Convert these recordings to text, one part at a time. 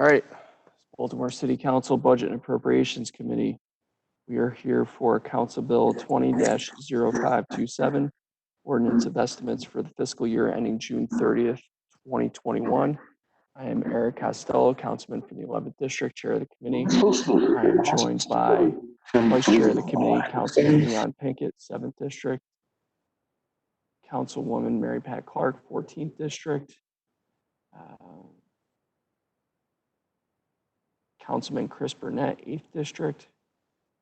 All right, Baltimore City Council Budget and Appropriations Committee. We are here for Council Bill 20-0527, Ordinance of Estimates for the fiscal year ending June 30th, 2021. I am Eric Costello, Councilman for the 11th District, Chair of the Committee. I am joined by Vice Chair of the Committee, Councilman Leon Pinkett, 7th District, Councilwoman Mary Pat Clark, 14th District, Councilman Chris Burnett, 8th District,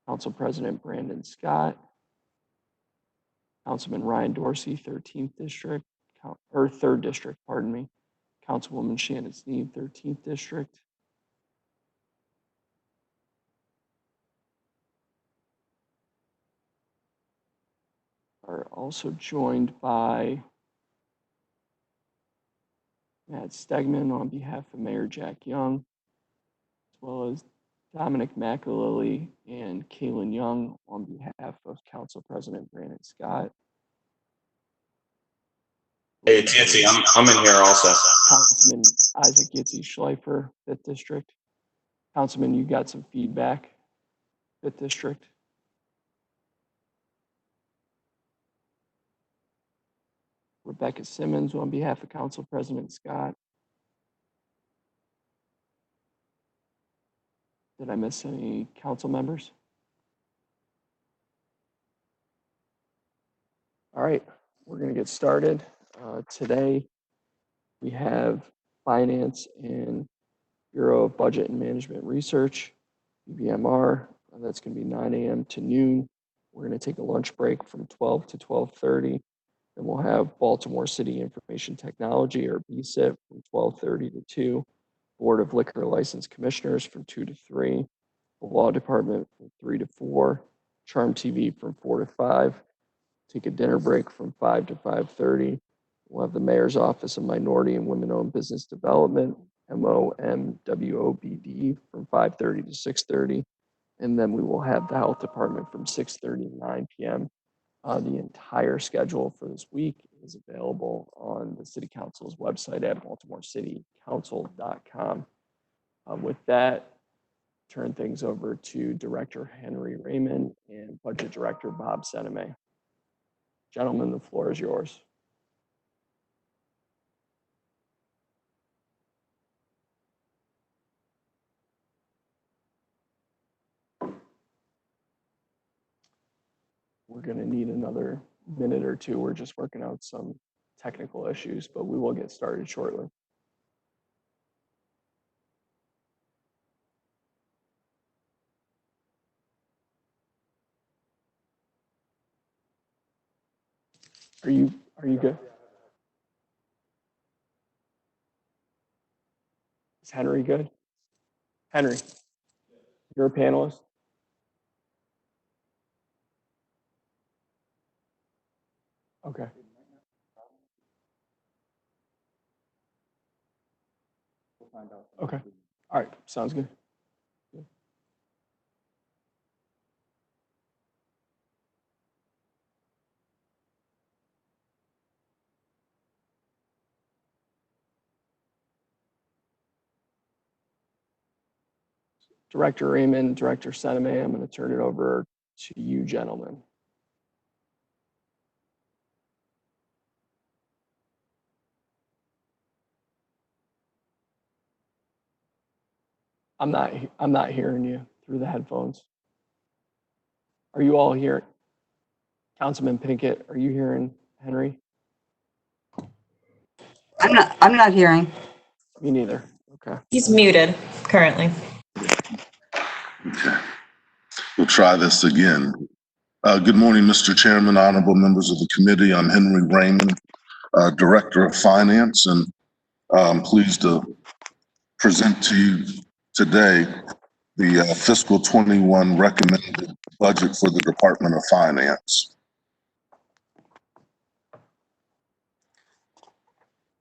Council President Brandon Scott, Councilman Ryan Dorsey, 13th District, or 3rd District, pardon me, Councilwoman Shannon Sneed, 13th District, are also joined by Matt Stegman on behalf of Mayor Jack Young, as well as Dominic McAlilly and Kaylin Young on behalf of Council President Brandon Scott. Hey, it's Yitzy. I'm in here also. Councilman Isaac Yitzy Schleifer, 5th District. Councilman, you got some feedback, 5th District. Rebecca Simmons on behalf of Council President Scott. Did I miss any council members? All right, we're going to get started. Today, we have Finance and Bureau of Budget and Management Research, BBMR. That's going to be 9 a.m. to noon. We're going to take a lunch break from 12 to 12:30. Then we'll have Baltimore City Information Technology, or BSIT, from 12:30 to 2. Board of Liquor License Commissioners from 2 to 3. The Law Department from 3 to 4. Charm TV from 4 to 5. Take a dinner break from 5 to 5:30. We'll have the Mayor's Office of Minority and Women-Owned Business Development, MOMWOBD, from 5:30 to 6:30. And then we will have the Health Department from 6:30 to 9 p.m. The entire schedule for this week is available on the City Council's website at baltimorecitycouncil.com. With that, turn things over to Director Henry Raymond and Budget Director Bob Seneme. Gentlemen, the floor is yours. We're going to need another minute or two. We're just working out some technical issues, but we will get started shortly. Are you good? Is Henry good? Henry, you're a panelist? Okay. Okay. All right. Sounds good. Director Raymond, Director Seneme, I'm going to turn it over to you gentlemen. I'm not hearing you through the headphones. Are you all here? Councilman Pinkett, are you hearing Henry? I'm not hearing. Me neither. Okay. He's muted currently. Okay. We'll try this again. Good morning, Mr. Chairman, honorable members of the committee. I'm Henry Raymond, Director of Finance, and I'm pleased to present to you today the fiscal 21 recommended budget for the Department of Finance.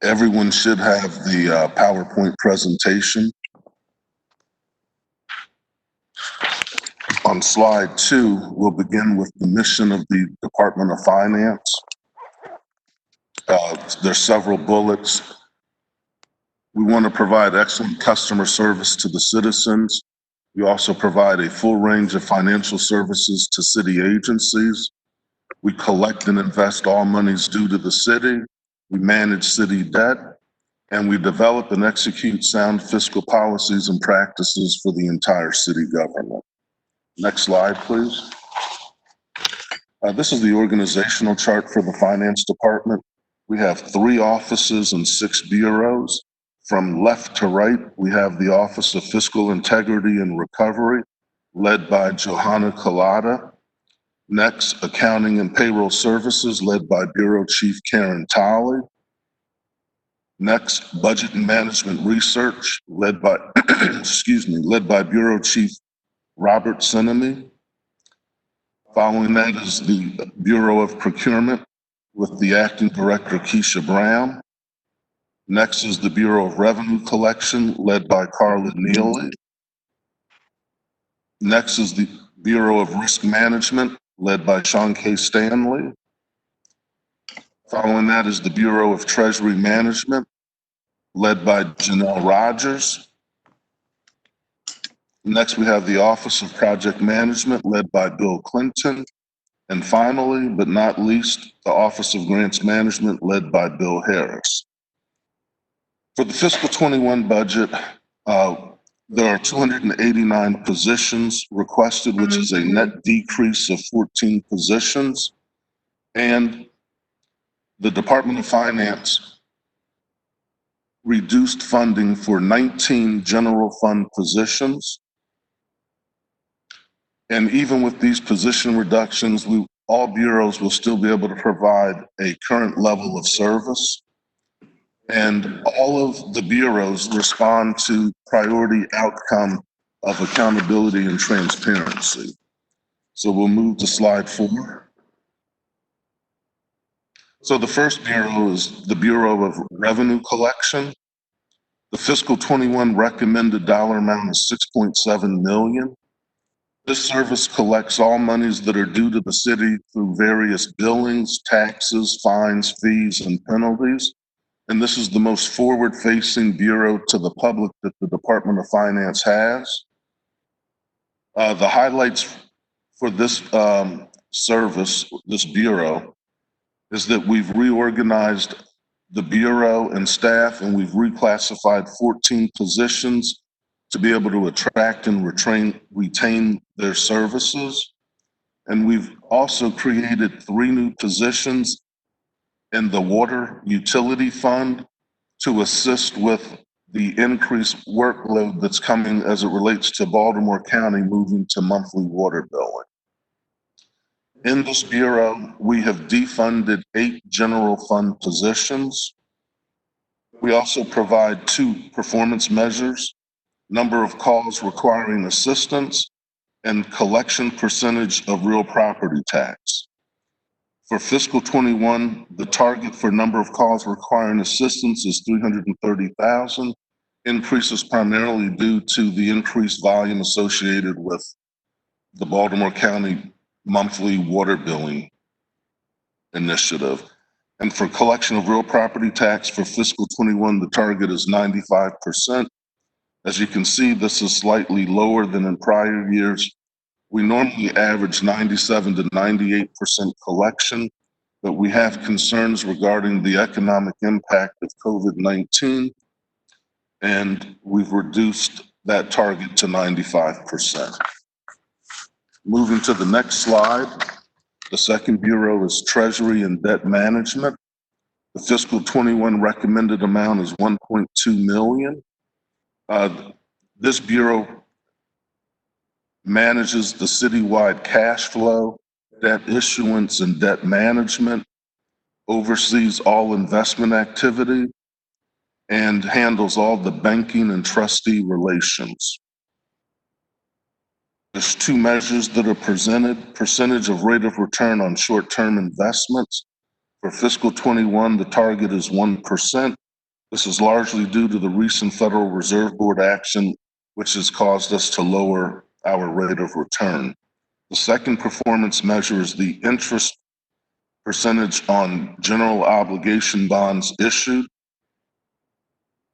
Everyone should have the PowerPoint presentation. On slide 2, we'll begin with the mission of the Department of Finance. There's several bullets. We want to provide excellent customer service to the citizens. We also provide a full range of financial services to city agencies. We collect and invest all monies due to the city. We manage city debt, and we develop and execute sound fiscal policies and practices for the entire city government. Next slide, please. This is the organizational chart for the finance department. We have 3 offices and 6 bureaus. From left to right, we have the Office of Fiscal Integrity and Recovery, led by Johanna Collada. Next, Accounting and Payroll Services, led by Bureau Chief Karen Tolley. Next, Budget and Management Research, led by, led by Bureau Chief Robert Sinemy. Following that is the Bureau of Procurement with the Acting Director, Keisha Brown. Next is the Bureau of Revenue Collection, led by Carla Neely. Next is the Bureau of Risk Management, led by Sean K. Stanley. Following that is the Bureau of Treasury Management, led by Janelle Rogers. Next, we have the Office of Project Management, led by Bill Clinton. And finally, but not least, the Office of Grants Management, led by Bill Harris. For the fiscal 21 budget, there are 289 positions requested, which is a net decrease of 14 positions. And the Department of Finance reduced funding for 19 general fund positions. And even with these position reductions, all bureaus will still be able to provide a current level of service. And all of the bureaus respond to priority outcome of accountability and transparency. So we'll move to slide 4. So the first bureau is the Bureau of Revenue Collection. The fiscal 21 recommended dollar amount is $6.7 million. This service collects all monies that are due to the city through various billings, taxes, fines, fees, and penalties. And this is the most forward-facing bureau to the public that the Department of Finance has. The highlights for this service, this bureau, is that we've reorganized the bureau and staff, and we've reclassified 14 positions to be able to attract and retain their services. And we've also created 3 new positions in the Water Utility Fund to assist with the increased workload that's coming as it relates to Baltimore County moving to monthly water billing. In this bureau, we have defunded 8 general fund positions. We also provide 2 performance measures: number of calls requiring assistance, and collection percentage of real property tax. For fiscal 21, the target for number of calls requiring assistance is 330,000, increases primarily due to the increased volume associated with the Baltimore County monthly water billing initiative. And for collection of real property tax for fiscal 21, the target is 95%. As you can see, this is slightly lower than in prior years. We normally average 97 to 98% collection, but we have concerns regarding the economic impact of COVID-19, and we've reduced that target to 95%. Moving to the next slide, the second bureau is Treasury and Debt Management. The fiscal 21 recommended amount is $1.2 million. This bureau manages the citywide cash flow, debt issuance, and debt management, oversees all investment activity, and handles all the banking and trustee relations. There's 2 measures that are presented: percentage of rate of return on short-term investments. For fiscal 21, the target is 1%. This is largely due to the recent Federal Reserve Board action, which has caused us to lower our rate of return. The second performance measure is the interest percentage on general obligation bonds issued.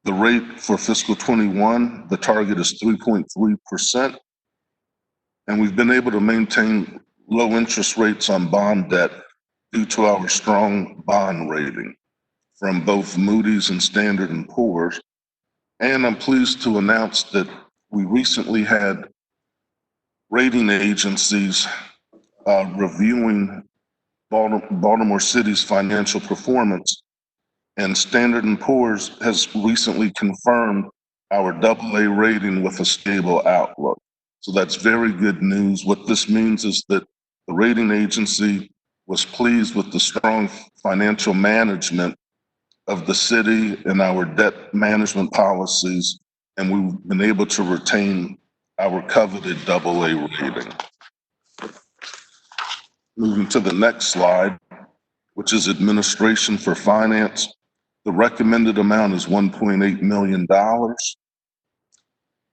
The rate for fiscal 21, the target is 3.3%. And we've been able to maintain low interest rates on bond debt due to our strong bond rating from both Moody's and Standard & Poor's. And I'm pleased to announce that we recently had rating agencies reviewing Baltimore City's financial performance, and Standard & Poor's has recently confirmed our AA rating with a stable outlook. So that's very good news. What this means is that the rating agency was pleased with the strong financial management of the city and our debt management policies, and we've been able to retain our coveted AA rating. Moving to the next slide, which is administration for finance. The recommended amount is $1.8 million.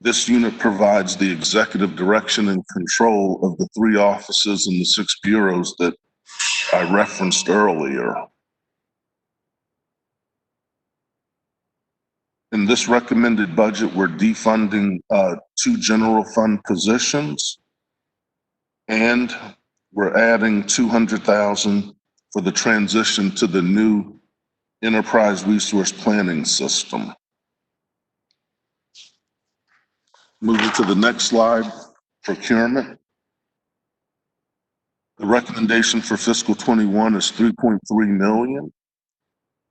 This unit provides the executive direction and control of the 3 offices and the 6 bureaus that I referenced earlier. In this recommended budget, we're defunding 2 general fund positions, and we're adding $200,000 for the transition to the new enterprise resource planning system. Moving to the next slide, procurement. The recommendation for fiscal 21 is $3.3 million.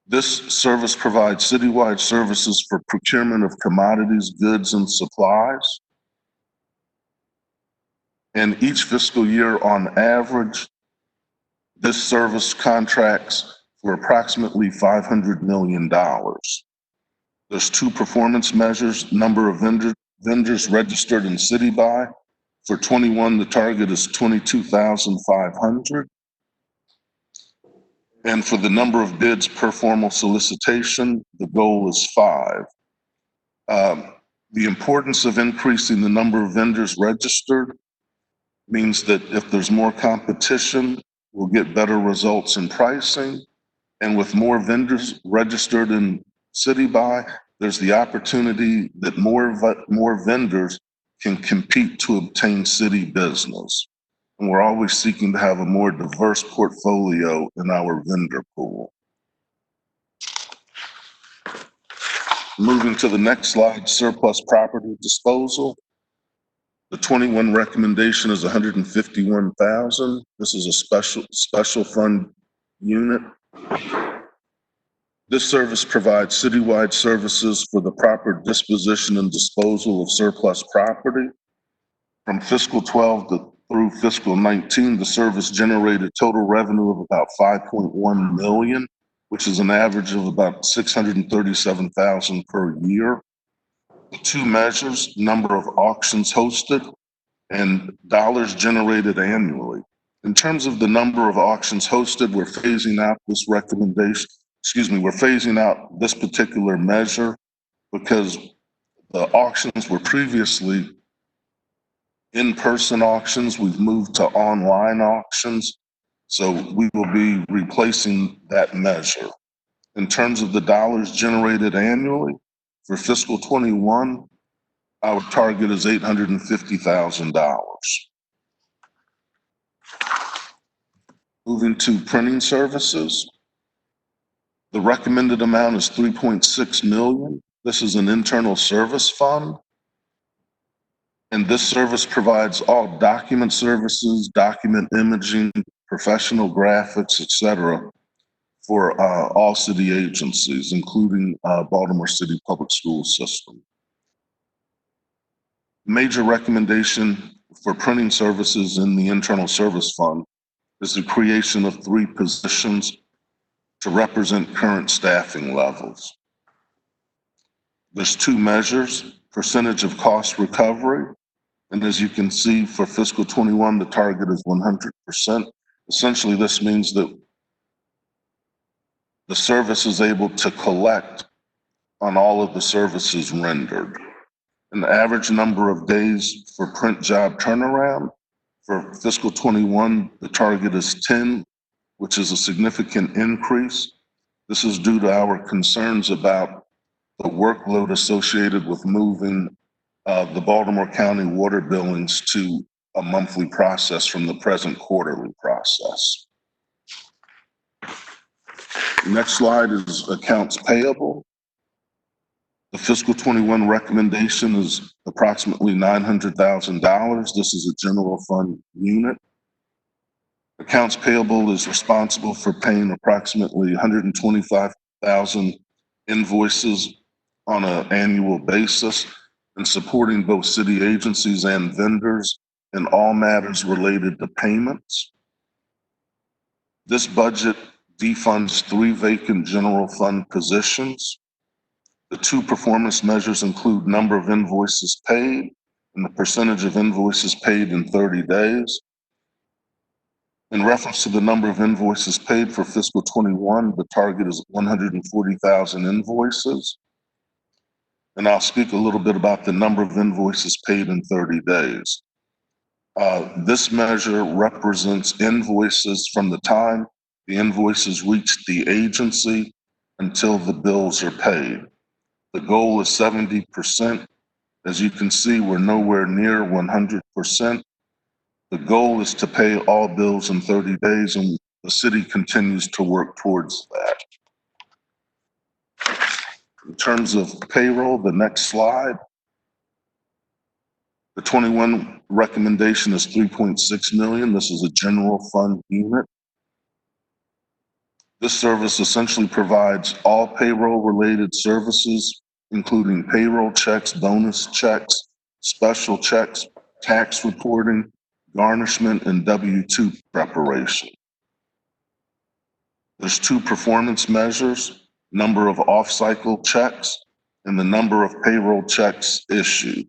This service provides citywide services for procurement of commodities, goods, and supplies. And each fiscal year, on average, this service contracts for approximately $500 million. There's 2 performance measures: number of vendors registered in CityBuy. For 21, the target is 22,500. And for the number of bids per formal solicitation, the goal is 5. The importance of increasing the number of vendors registered means that if there's more competition, we'll get better results in pricing. And with more vendors registered in CityBuy, there's the opportunity that more vendors can compete to obtain city business. And we're always seeking to have a more diverse portfolio in our vendor pool. Moving to the next slide, surplus property disposal. The 21 recommendation is $151,000. This is a special fund unit. This service provides citywide services for the proper disposition and disposal of surplus property. From fiscal 12 through fiscal 19, the service generated total revenue of about $5.1 million, which is an average of about $637,000 per year. The 2 measures, number of auctions hosted and dollars generated annually. In terms of the number of auctions hosted, we're phasing out this we're phasing out this particular measure because the auctions were previously in-person auctions. We've moved to online auctions, so we will be replacing that measure. In terms of the dollars generated annually, for fiscal 21, our target is $850,000. Moving to printing services. The recommended amount is $3.6 million. This is an internal service fund. And this service provides all document services, document imaging, professional graphics, etc., for all city agencies, including Baltimore City Public School System. Major recommendation for printing services in the internal service fund is the creation of 3 positions to represent current staffing levels. There's 2 measures, percentage of cost recovery, and as you can see for fiscal 21, the target is 100%. Essentially, this means that the service is able to collect on all of the services rendered. An average number of days for print job turnaround. For fiscal 21, the target is 10, which is a significant increase. This is due to our concerns about the workload associated with moving the Baltimore County water billings to a monthly process from the present quarterly process. Next slide is accounts payable. The fiscal 21 recommendation is approximately $900,000. This is a general fund unit. Accounts payable is responsible for paying approximately 125,000 invoices on an annual basis and supporting both city agencies and vendors in all matters related to payments. This budget defunds 3 vacant general fund positions. The 2 performance measures include number of invoices paid and the percentage of invoices paid in 30 days. In reference to the number of invoices paid for fiscal 21, the target is 140,000 invoices. And I'll speak a little bit about the number of invoices paid in 30 days. This measure represents invoices from the time the invoices reach the agency until the bills are paid. The goal is 70%. As you can see, we're nowhere near 100%. The goal is to pay all bills in 30 days, and the city continues to work towards that. In terms of payroll, the next slide, the 21 recommendation is $3.6 million. This is a general fund unit. This service essentially provides all payroll-related services, including payroll checks, bonus checks, special checks, tax reporting, garnishment, and W-2 preparation. There's 2 performance measures, number of off-cycle checks and the number of payroll checks issued.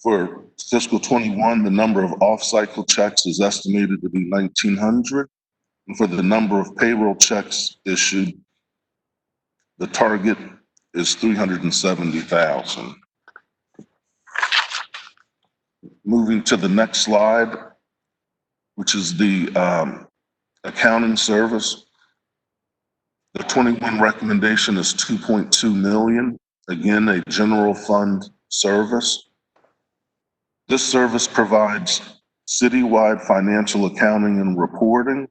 For fiscal 21, the number of off-cycle checks is estimated to be 1,900. And for the number of payroll checks issued, the target is 370,000. Moving to the next slide, which is the accounting service. The 21 recommendation is $2.2 million. Again, a general fund service. This service provides citywide financial accounting and reporting.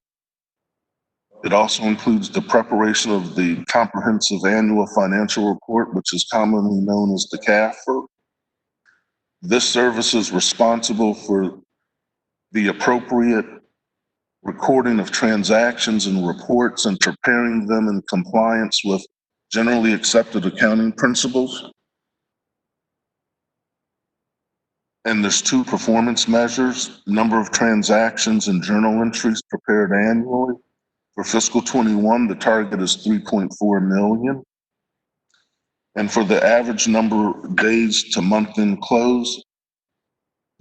It also includes the preparation of the comprehensive annual financial report, which is commonly known as the CAFR. This service is responsible for the appropriate recording of transactions and reports and preparing them in compliance with generally accepted accounting principles. And there's 2 performance measures, number of transactions and journal entries prepared annually. For fiscal 21, the target is 3.4 million. And for the average number of days to month-end close,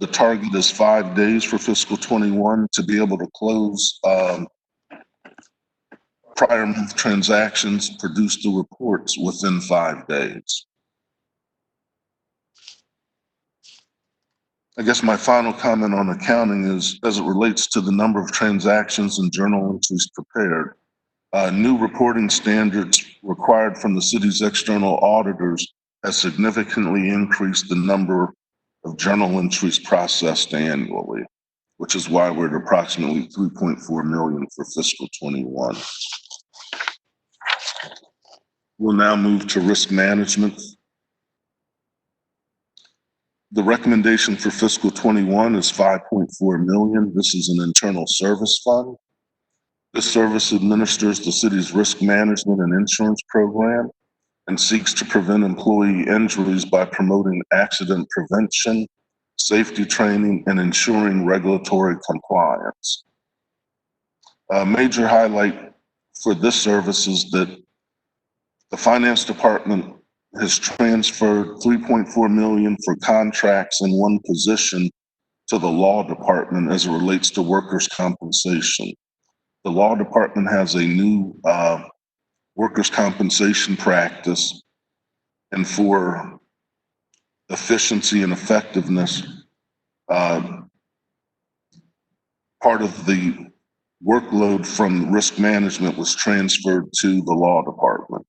the target is 5 days for fiscal 21 to be able to close prior month transactions, produce the reports within 5 days. I guess my final comment on accounting is, as it relates to the number of transactions and journal entries prepared, new reporting standards required from the city's external auditors has significantly increased the number of journal entries processed annually, which is why we're at approximately 3.4 million for fiscal 21. We'll now move to risk management. The recommendation for fiscal 21 is 5.4 million. This is an internal service fund. This service administers the city's risk management and insurance program and seeks to prevent employee injuries by promoting accident prevention, safety training, and ensuring regulatory compliance. A major highlight for this service is that the finance department has transferred 3.4 million for contracts in 1 position to the law department as it relates to workers' compensation. The law department has a new workers' compensation practice, and for efficiency and effectiveness, part of the workload from risk management was transferred to the law department.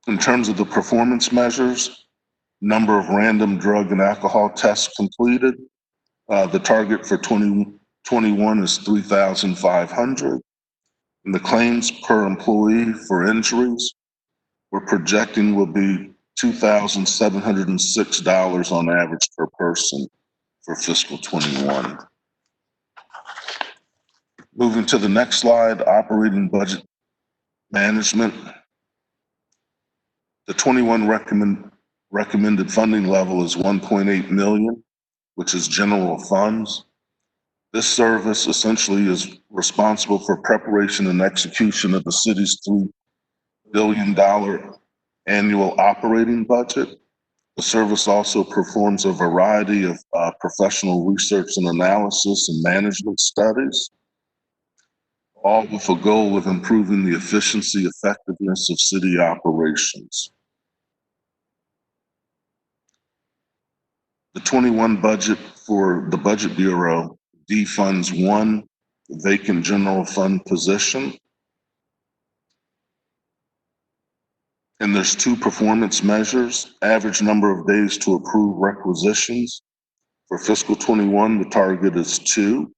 In terms of the performance measures, number of random drug and alcohol tests completed, the target for 2021 is 3,500. And the claims per employee for injuries, we're projecting will be $2,706 on average per person for fiscal 21. Moving to the next slide, operating budget management. The 21 recommended funding level is 1.8 million, which is general funds. This service essentially is responsible for preparation and execution of the city's $3 billion annual operating budget. The service also performs a variety of professional research and analysis and management studies, all with a goal of improving the efficiency, effectiveness of city operations. The 21 budget for the Budget Bureau defunds one vacant general fund position. And there's 2 performance measures, average number of days to approve requisitions. For fiscal 21, the target is 2.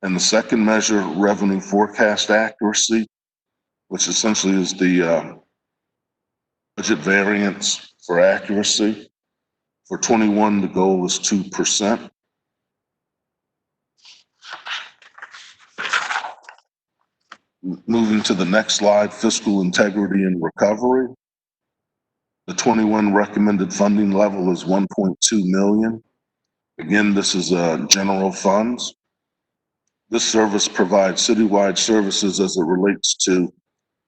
And the second measure, revenue forecast accuracy, which essentially is the budget variance for accuracy. For 21, the goal is 2%. Moving to the next slide, fiscal integrity and recovery. The 21 recommended funding level is 1.2 million. Again, this is general funds. This service provides citywide services as it relates to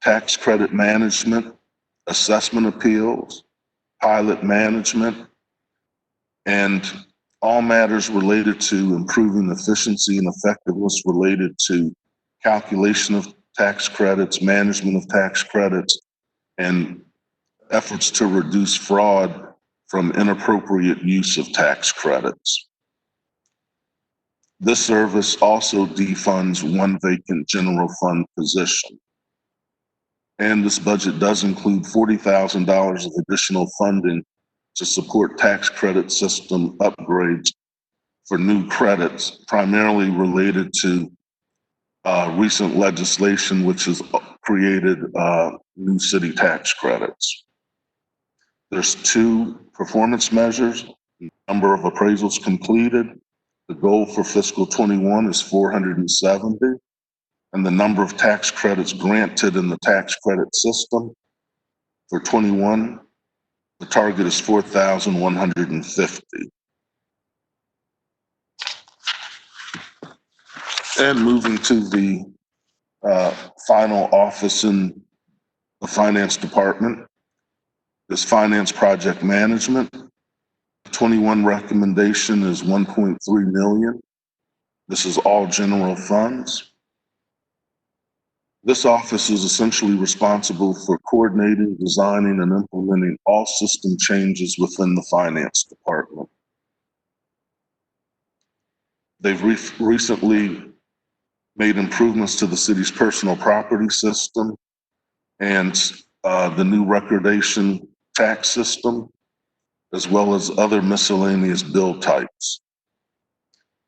tax credit management, assessment appeals, pilot management, and all matters related to improving efficiency and effectiveness related to calculation of tax credits, management of tax credits, and efforts to reduce fraud from inappropriate use of tax credits. This service also defunds one vacant general fund position. And this budget does include $40,000 of additional funding to support tax credit system upgrades for new credits, primarily related to recent legislation which has created new city tax credits. There's 2 performance measures, number of appraisals completed. The goal for fiscal 21 is 470, and the number of tax credits granted in the tax credit system for 21, the target is 4,150. And moving to the final office in the finance department is finance project management. 21 recommendation is 1.3 million. This is all general funds. This office is essentially responsible for coordinating, designing, and implementing all system changes within the finance department. They've recently made improvements to the city's personal property system and the new recordation tax system, as well as other miscellaneous bill types.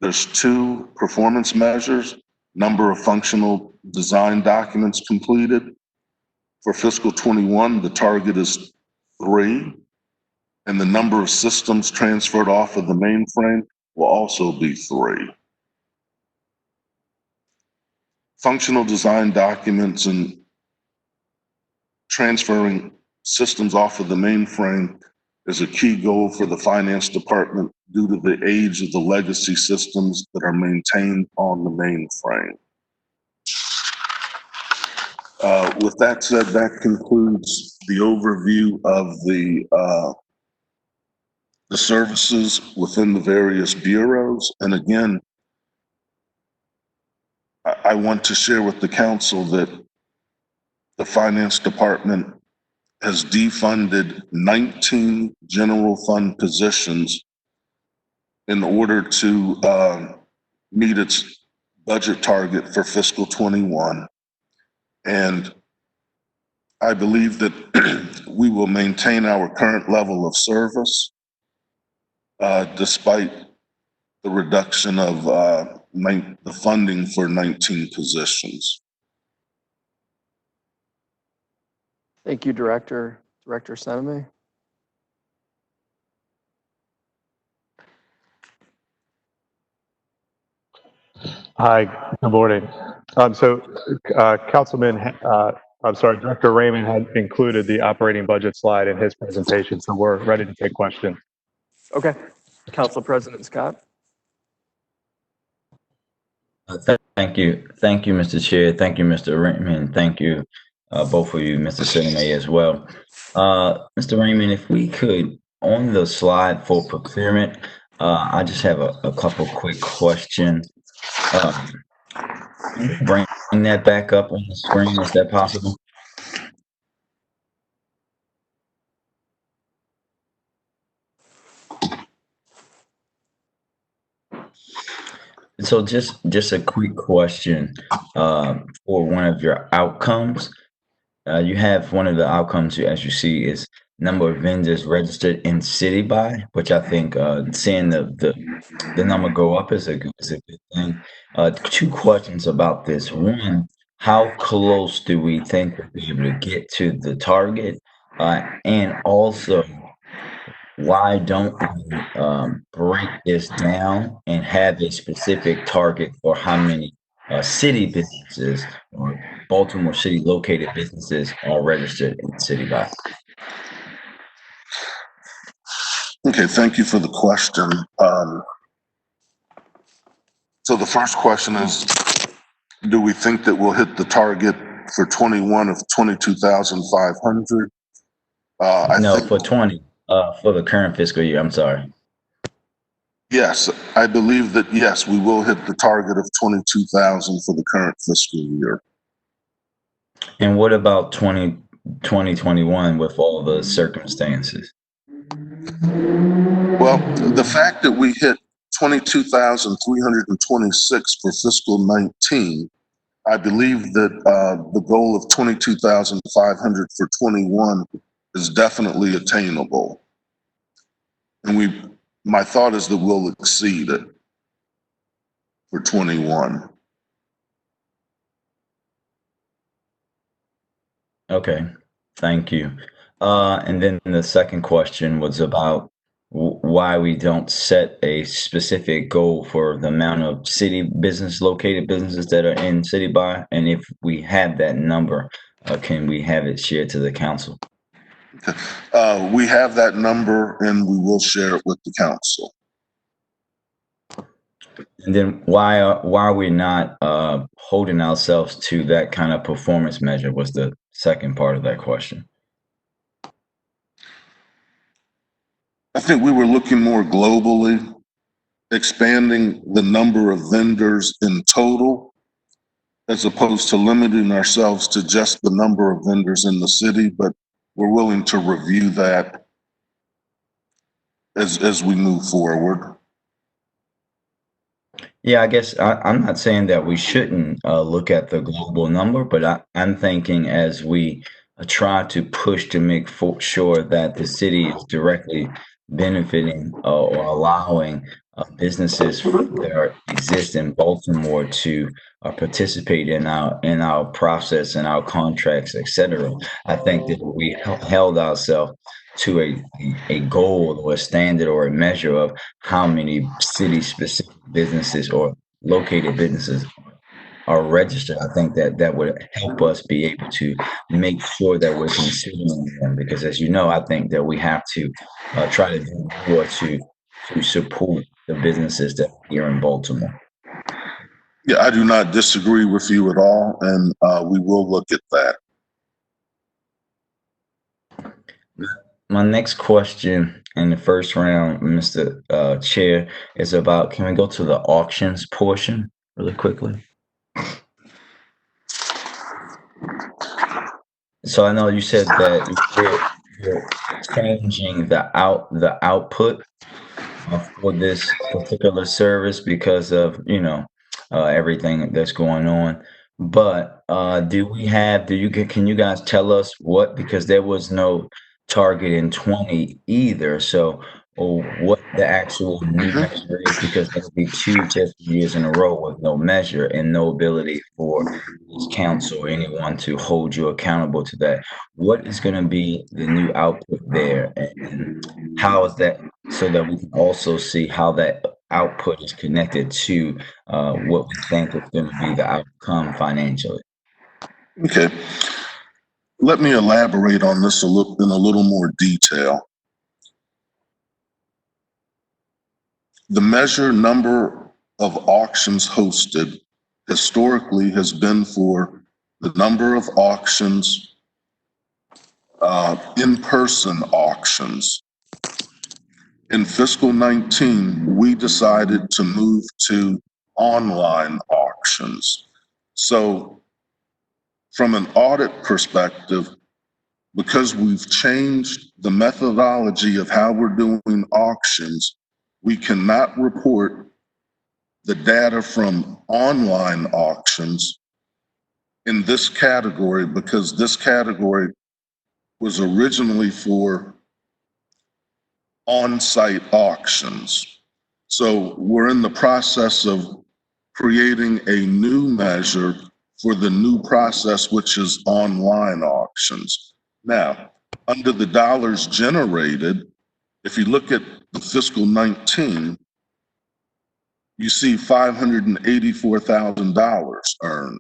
There's 2 performance measures, number of functional design documents completed. For fiscal 21, the target is 3, and the number of systems transferred off of the mainframe will also be 3. Functional design documents and transferring systems off of the mainframe is a key goal for the finance department due to the age of the legacy systems that are maintained on the mainframe. With that said, that concludes the overview of the services within the various bureaus. And again, I want to share with the council that the finance department has defunded 19 general fund positions in order to meet its budget target for fiscal 21. And I believe that we will maintain our current level of service despite the reduction of the funding for 19 positions. Thank you, Director. Director Seneme. Hi, good morning. Director Raymond had included the operating budget slide in his presentation, so we're ready to take questions. Okay. Council President Scott. Thank you, Mr. Chair. Thank you, Mr. Raymond. Thank you, both of you, Mr. Sinema, as well. Mr. Raymond, if we could, on the slide for procurement, I just have a couple quick questions. Can you bring that back up on the screen? Is that possible? So just a quick question for one of your outcomes. You have one of the outcomes, as you see, is number of vendors registered in city by, which I think seeing the number go up is a good thing. Two questions about this. One, how close do we think we'll be able to get to the target? And also, why don't we break this down and have a specific target for how many city businesses or Baltimore City located businesses are registered in city by? Okay, thank you for the question. So the first question is, do we think that we'll hit the target for 21 of 22,500? No, for 20, for the current fiscal year, I'm sorry. Yes, I believe that, yes, we will hit the target of 22,000 for the current fiscal year. And what about 2021 with all the circumstances? Well, the fact that we hit 22,326 for fiscal 19, I believe that the goal of 22,500 for 21 is definitely attainable. And my thought is that we'll exceed it for 21. Okay, thank you. And then the second question was about why we don't set a specific goal for the amount of located businesses that are in city by, and if we have that number, can we have it shared to the council? We have that number and we will share it with the council. And then why are we not holding ourselves to that kind of performance measure was the second part of that question. I think we were looking more globally, expanding the number of vendors in total, as opposed to limiting ourselves to just the number of vendors in the city, but we're willing to review that as we move forward. Yeah, I guess I'm not saying that we shouldn't look at the global number, but I'm thinking as we try to push to make sure that the city is directly benefiting or allowing businesses that exist in Baltimore to participate in our process and our contracts, etc. I think that we held ourselves to a goal or a standard or a measure of how many city-specific businesses or located businesses are registered. I think that would help us be able to make sure that we're considering them, because as you know, I think that we have to try to do more to support the businesses that are here in Baltimore. Yeah, I do not disagree with you at all, and we will look at that. My next question in the first round, Mr. Chair, is about, can we go to the auctions portion really quickly? So I know you said that you're changing the output for this particular service because of everything that's going on. But can you guys tell us what, because there was no target in 20 either, so or what the actual new measure is, because there'll be 2 fiscal years in a row with no measure and no ability for this council or anyone to hold you accountable to that. What is going to be the new output there, and how is that, so that we can also see how that output is connected to what we think is going to be the outcome financially? Okay, let me elaborate on this in a little more detail. The measure number of auctions hosted historically has been for the number of auctions, in-person auctions. In fiscal 19, we decided to move to online auctions. So from an audit perspective, because we've changed the methodology of how we're doing auctions, we cannot report the data from online auctions in this category, because this category was originally for on-site auctions. So we're in the process of creating a new measure for the new process, which is online auctions. Now, under the dollars generated, if you look at the fiscal 19, you see $584,000 earned.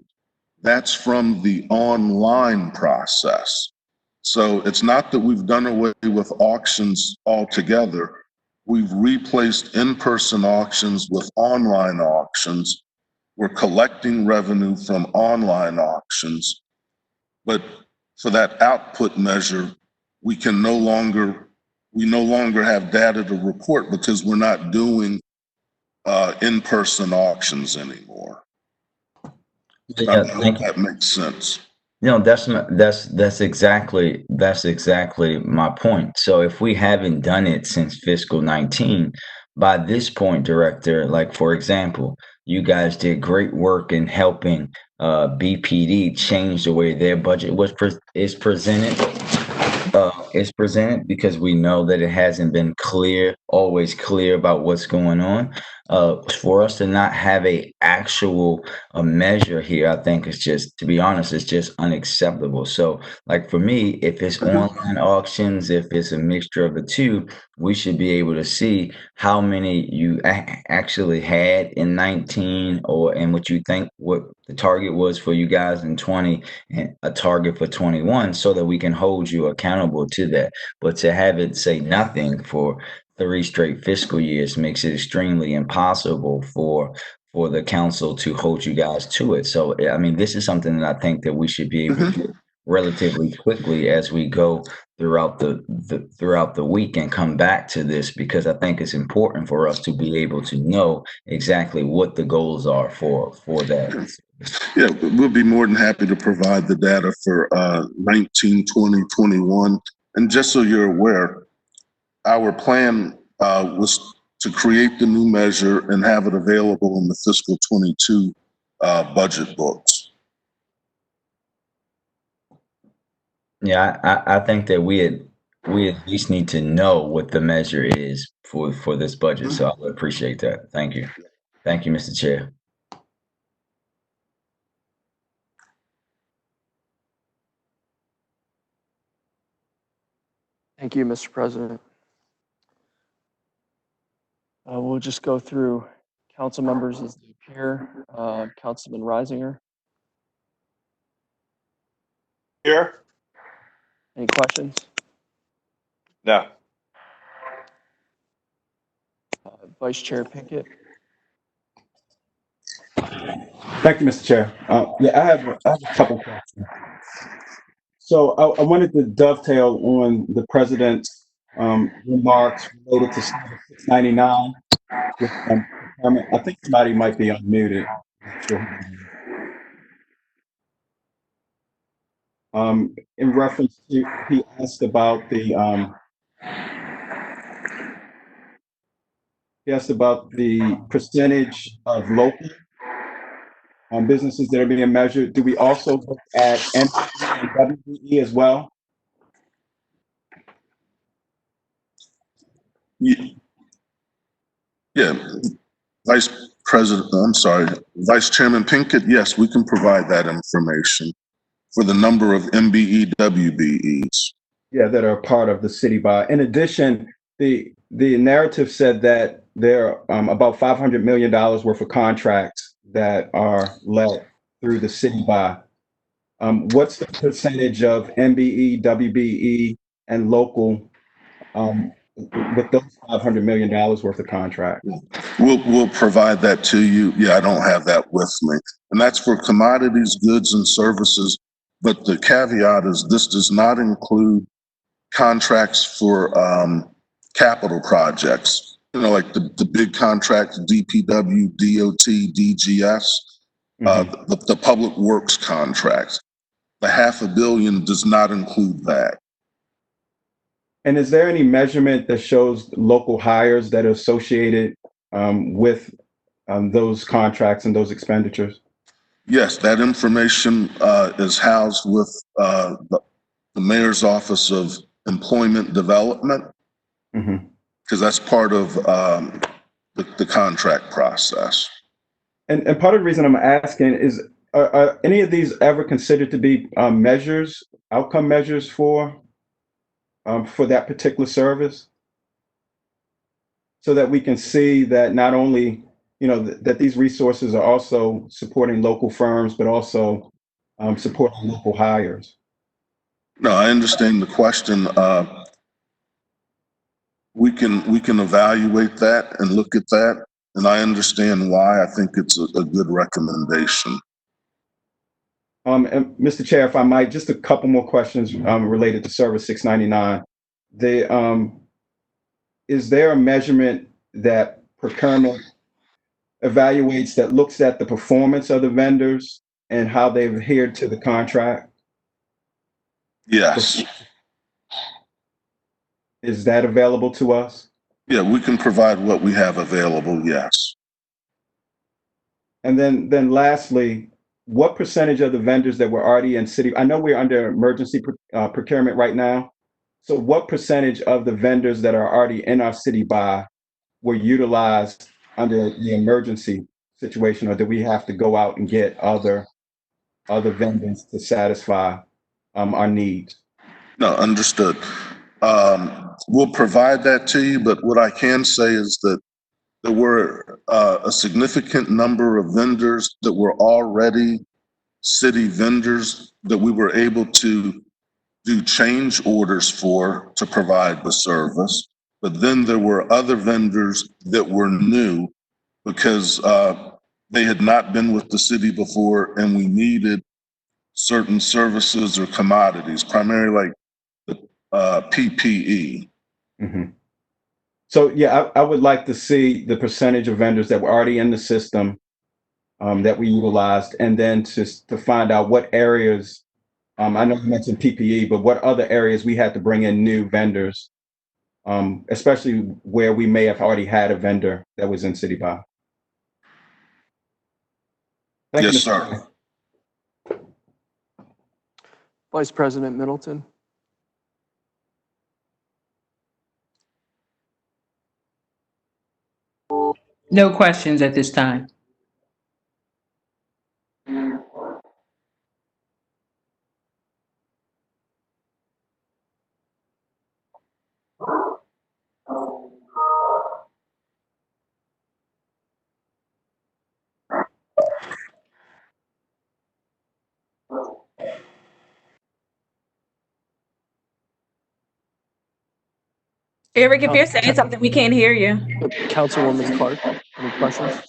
That's from the online process. So it's not that we've done away with auctions altogether. We've replaced in-person auctions with online auctions. We're collecting revenue from online auctions, but for that output measure, we no longer have data to report because we're not doing in-person auctions anymore. I Yeah, hope thank you. that makes sense. No, that's exactly my point. So if we haven't done it since fiscal 19, by this point, Director, like for example, you guys did great work in helping BPD change the way their budget is presented, because we know that it hasn't been always clear about what's going on. For us to not have a measure here, I think is just, to be honest, it's just unacceptable. So, like for me, if it's online auctions, if it's a mixture of the two, we should be able to see how many you actually had in 19, and what you think what the target was for you guys in 20, and a target for 21, so that we can hold you accountable to that. But to have it say nothing for 3 straight fiscal years makes it extremely impossible for the council to hold you guys to it. So, I mean, this is something that I think that we should be able to do relatively quickly as we go throughout the week and come back to this, because I think it's important for us to be able to know exactly what the goals are for that. Yeah, we'll be more than happy to provide the data for 19, 20, 21. And just so you're aware, our plan was to create the new measure and have it available in the fiscal 22 budget books. Yeah, I think that we at least need to know what the measure is for this budget. So I would appreciate that. Thank you. Thank you, Mr. Chair. Thank you, Mr. President. We'll just go through council members as they appear. Councilman Reisinger, Here? any questions? No. Vice Chair Pinkett, Thank you, Mr. Chair. Yeah, I have a couple questions. So I wanted to dovetail on the president's remarks related to 699. With, I think somebody might be unmuted. Not sure. In reference to, he asked about the percentage of local businesses that are being measured, do we also look at MBE and WBE as well? Ye- Yeah, Vice Vice Chairman Pinkett, yes, we can provide that information for the number of MBE, WBEs. Yeah, that are part of the city buy. In addition, the narrative said that there are about $500 million worth of contracts that are let through the city buy. What's the percentage of MBE, WBE, and local with those $500 million worth of contracts? We'll provide that to you. Yeah, I don't have that with me. And that's for commodities, goods, and services. But the caveat is this does not include contracts for capital projects. You know, like the big contracts, DPW, DOT, DGS, the public works contracts. The $500 million does not include that. And is there any measurement that shows local hires that are associated with those contracts and those expenditures? Yes, that information is housed with the Mayor's Office of Employment Development, because that's part of the contract process. And part of the reason I'm asking is, are any of these ever considered to be measures, outcome measures for that particular service? So that we can see that not only, you know, that these resources are also supporting local firms, but also supporting local hires. No, I understand the question. We can evaluate that and look at that, and I understand why. I think it's a good recommendation. And Mr. Chair, if I might, just a couple more questions related to Service 699. Is there a measurement that procurement evaluates that looks at the performance of the vendors and how they've adhered to the contract? Yes. Is that available to us? Yeah, we can provide what we have available, yes. And then lastly, what percentage of the vendors that were already in city, I know we're under emergency procurement right now. So what percentage of the vendors that are already in our city buy were utilized under the emergency situation, or do we have to go out and get other vendors to satisfy our needs? No, understood. We'll provide that to you, but what I can say is that there were a significant number of vendors that were already city vendors that we were able to do change orders for to provide the service. But then there were other vendors that were new because they had not been with the city before, and we needed certain services or commodities, primarily like the PPE. So yeah, I would like to see the percentage of vendors that were already in the system that we utilized, and then to find out what areas, I know you mentioned PPE, but what other areas we had to bring in new vendors, especially where we may have already had a vendor that was in City Buy. Thank Yes, you, sir. Chair. Vice President Middleton. No questions at this time. Eric, if you're saying something, we can't hear you. Councilwoman Clark, any questions?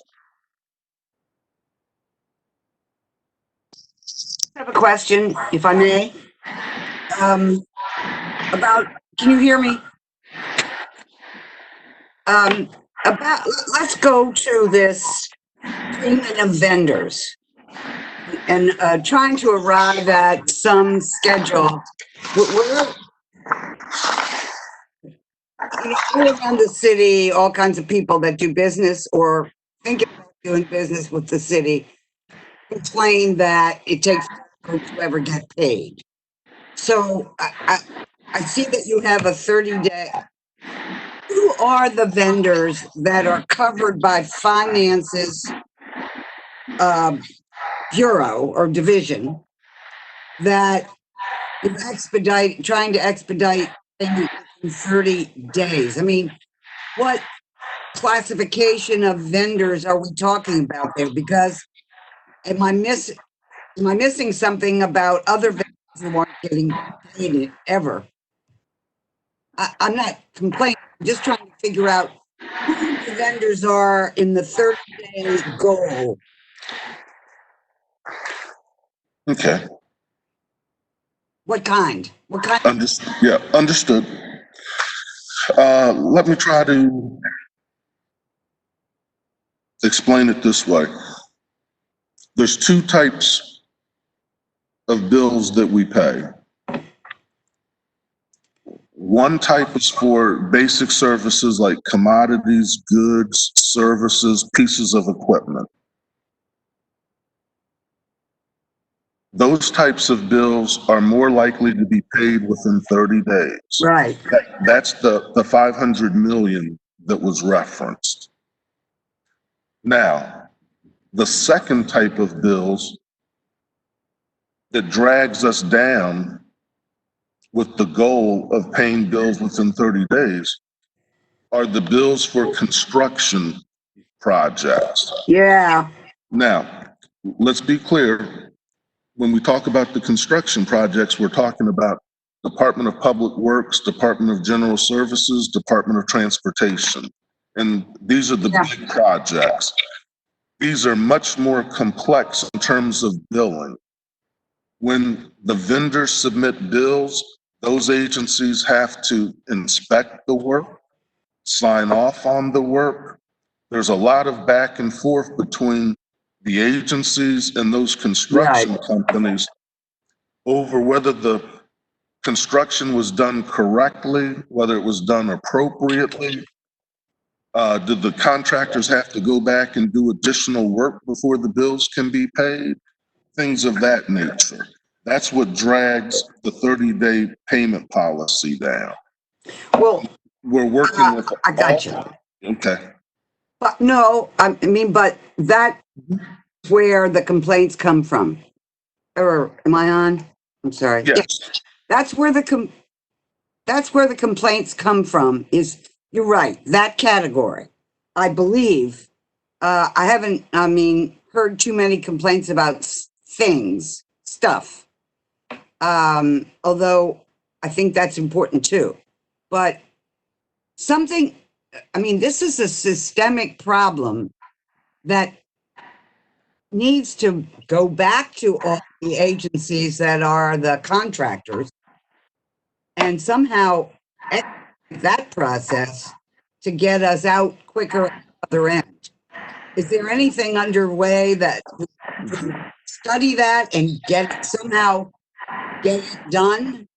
I have a question, if I may. Can you hear me? Let's go to this payment of vendors and trying to arrive at some schedule. We're around the city, all kinds of people that do business or think about doing business with the city. complain that it takes forever to ever get paid. So I see that you have a 30-day. Who are the vendors that are covered by finance's bureau or division that is trying to expedite payment in 30 days? I mean, what classification of vendors are we talking about there? Because am I missing something about other vendors who aren't getting paid ever? I'm not complaining. I'm just trying to figure out who the vendors are in the 30-day goal. Okay, What kind? understood. Let me try to explain it this way. There's two types of bills that we pay. One type is for basic services like commodities, goods, services, pieces of equipment. Those types of bills are more likely to be paid within 30 days. Right. That's the 500 million that was referenced. Now, the second type of bills that drags us down with the goal of paying bills within 30 days are the bills for construction projects. Yeah. Now, let's be clear. When we talk about the construction projects, we're talking about Department of Public Works, Department of General Services, Department of Transportation. And these are the big projects. These are much more complex in terms of billing. When the vendors submit bills, those agencies have to inspect the work, sign off on the work. There's a lot of back and forth between the agencies and those construction companies over whether the construction was done correctly, whether it was done appropriately. Did the contractors have to go back and do additional work before the bills can be paid? Things of that nature. That's what drags the 30-day payment policy down. Well, We're working with. I got you. Okay. But no, I mean, but that's where the complaints come from. Or am I on? I'm sorry. Yes. That's where the complaints come from. You're right, that category. I believe. I haven't, heard too many complaints about stuff. Although I think that's important too. But this is a systemic problem that needs to go back to all the agencies that are the contractors and somehow that process to get us out quicker at the other end. Is there anything underway that we can study that and somehow get it done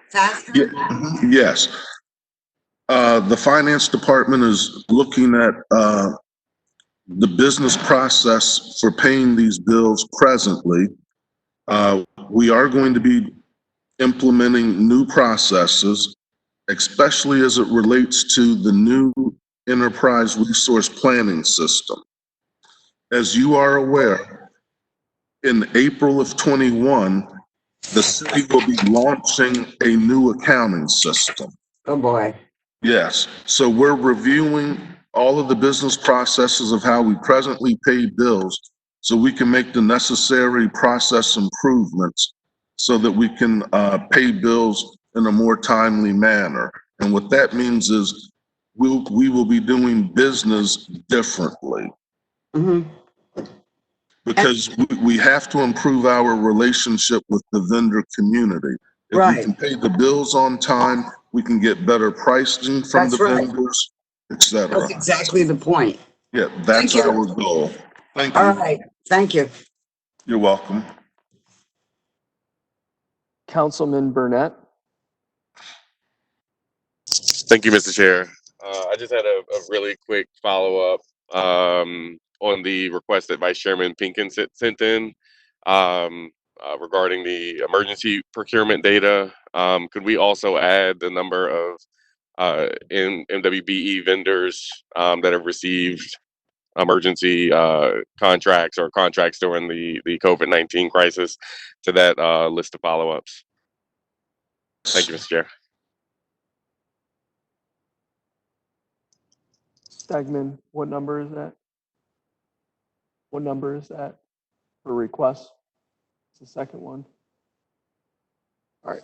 faster? Yes. The finance department is looking at the business process for paying these bills presently. We are going to be implementing new processes, especially as it relates to the new enterprise resource planning system. As you are aware, in April of 21, the city will be launching a new accounting system. Oh boy. Yes, so we're reviewing all of the business processes of how we presently pay bills so we can make the necessary process improvements so that we can pay bills in a more timely manner. And what that means is we will be doing business differently. Mm-hmm. Because we have to improve our relationship with the vendor community. If we can pay the bills on time, we can get better pricing from the vendors, et cetera. That's exactly the point. Yeah, that's our goal. Thank you. All right, thank you. You're welcome. Councilman Burnett. Thank you, Mr. Chair. I just had a really quick follow-up. on the request that Vice Chairman Pinkins sent in regarding the emergency procurement data. Could we also add the number of MWBE vendors that have received emergency contracts or contracts during the COVID-19 crisis to that list of follow-ups? Thank you, Mr. Chair. Stegman, what number is that? What number is that for requests? It's the second one. All right.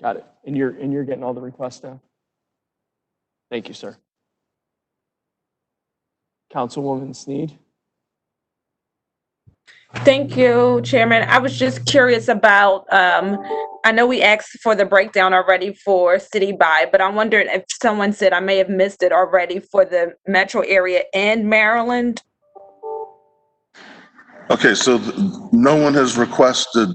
Got it. And you're getting all the requests now? Thank you, sir. Councilwoman Sneed? Thank you, Chairman. I was just curious about, I know we asked for the breakdown already for city by, but I'm wondering if someone said I may have missed it already for the metro area and Maryland. Okay, so no one has requested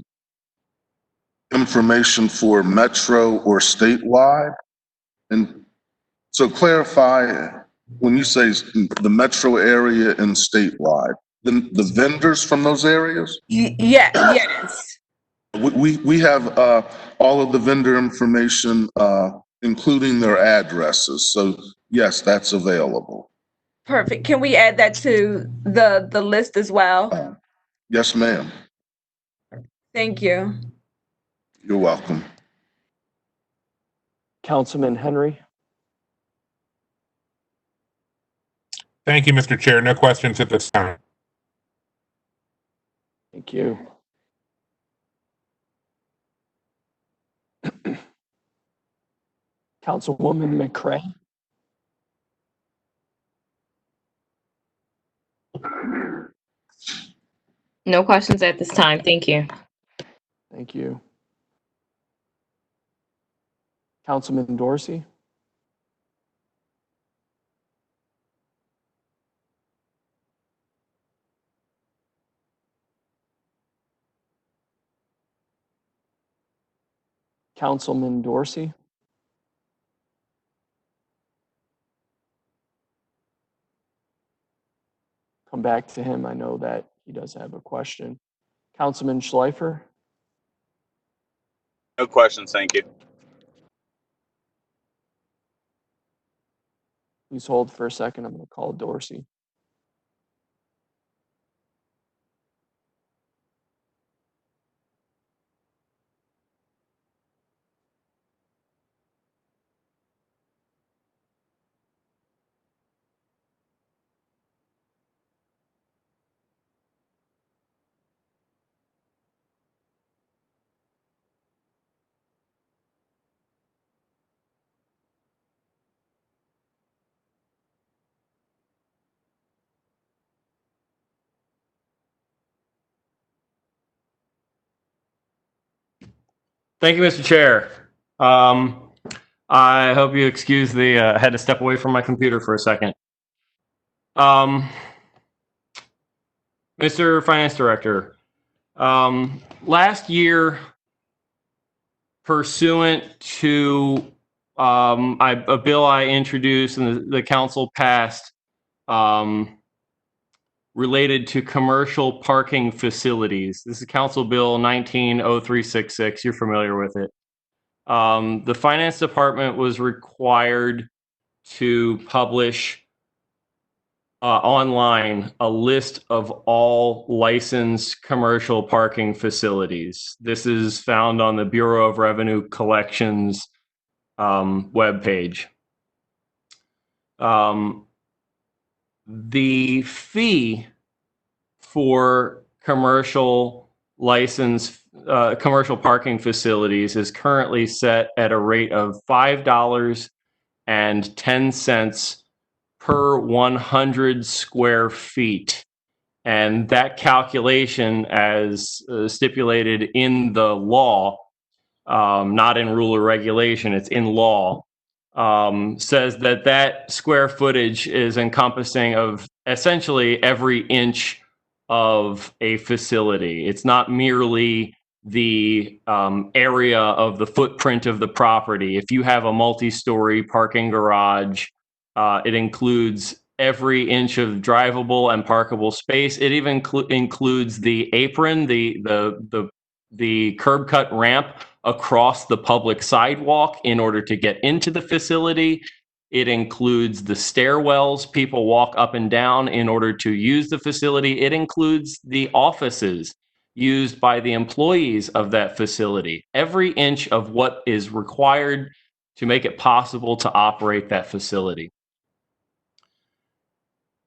information for metro or statewide? And so clarify, when you say the metro area and statewide, the vendors from those areas? Yeah, yes. We have all of the vendor information, including their addresses. So yes, that's available. Perfect. Can we add that to the list as well? Yes, ma'am. Thank you. You're welcome. Councilman Henry? Thank you, Mr. Chair. No questions at this time. Thank you. Councilwoman McCray? No questions at this time. Thank you. Thank you. Councilman Dorsey? Councilman Dorsey? Come back to him. I know that he does have a question. Councilman Schleifer? No questions, thank you. Please hold for a second. I'm going to call Dorsey. Thank you, Mr. Chair. I hope you excuse the, I had to step away from my computer for a second. Mr. Finance Director, last year, pursuant to a bill I introduced and the council passed related to commercial parking facilities. This is Council Bill 190366. You're familiar with it. The Finance Department was required to publish online a list of all licensed commercial parking facilities. This is found on the Bureau of Revenue Collections webpage. The fee for commercial license commercial parking facilities is currently set at a rate of $5.10 per 100 square feet. And that calculation, as stipulated in the law, not in rule or regulation, it's in law, says that that square footage is encompassing of essentially every inch of a facility. It's not merely the area of the footprint of the property. If you have a multi-story parking garage, it includes every inch of drivable and parkable space. It even includes the apron, the curb cut ramp across the public sidewalk in order to get into the facility. It includes the stairwells people walk up and down in order to use the facility. It includes the offices used by the employees of that facility. Every inch of what is required to make it possible to operate that facility.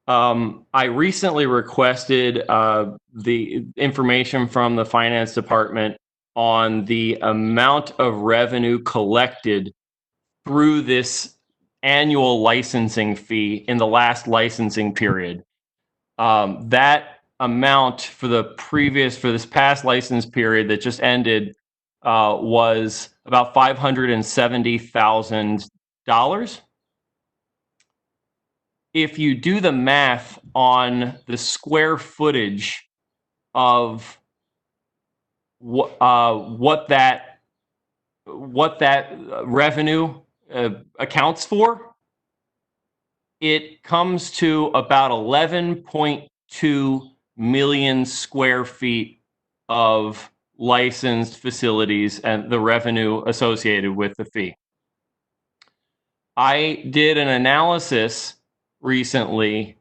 I recently requested the information from the finance department on the amount of revenue collected through this annual licensing fee in the last licensing period. That amount for this past license period that just ended was about $570,000. If you do the math on the square footage of what that revenue accounts for, it comes to about 11.2 million square feet of licensed facilities and the revenue associated with the fee. I did an analysis recently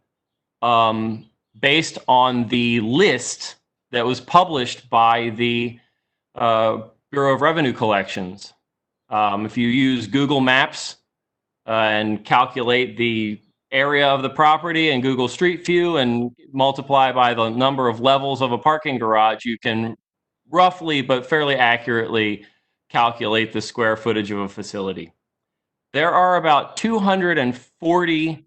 based on the list that was published by the Bureau of Revenue Collections. If you use Google Maps and calculate the area of the property and Google Street View and multiply by the number of levels of a parking garage, you can roughly but fairly accurately calculate the square footage of a facility. There are about 240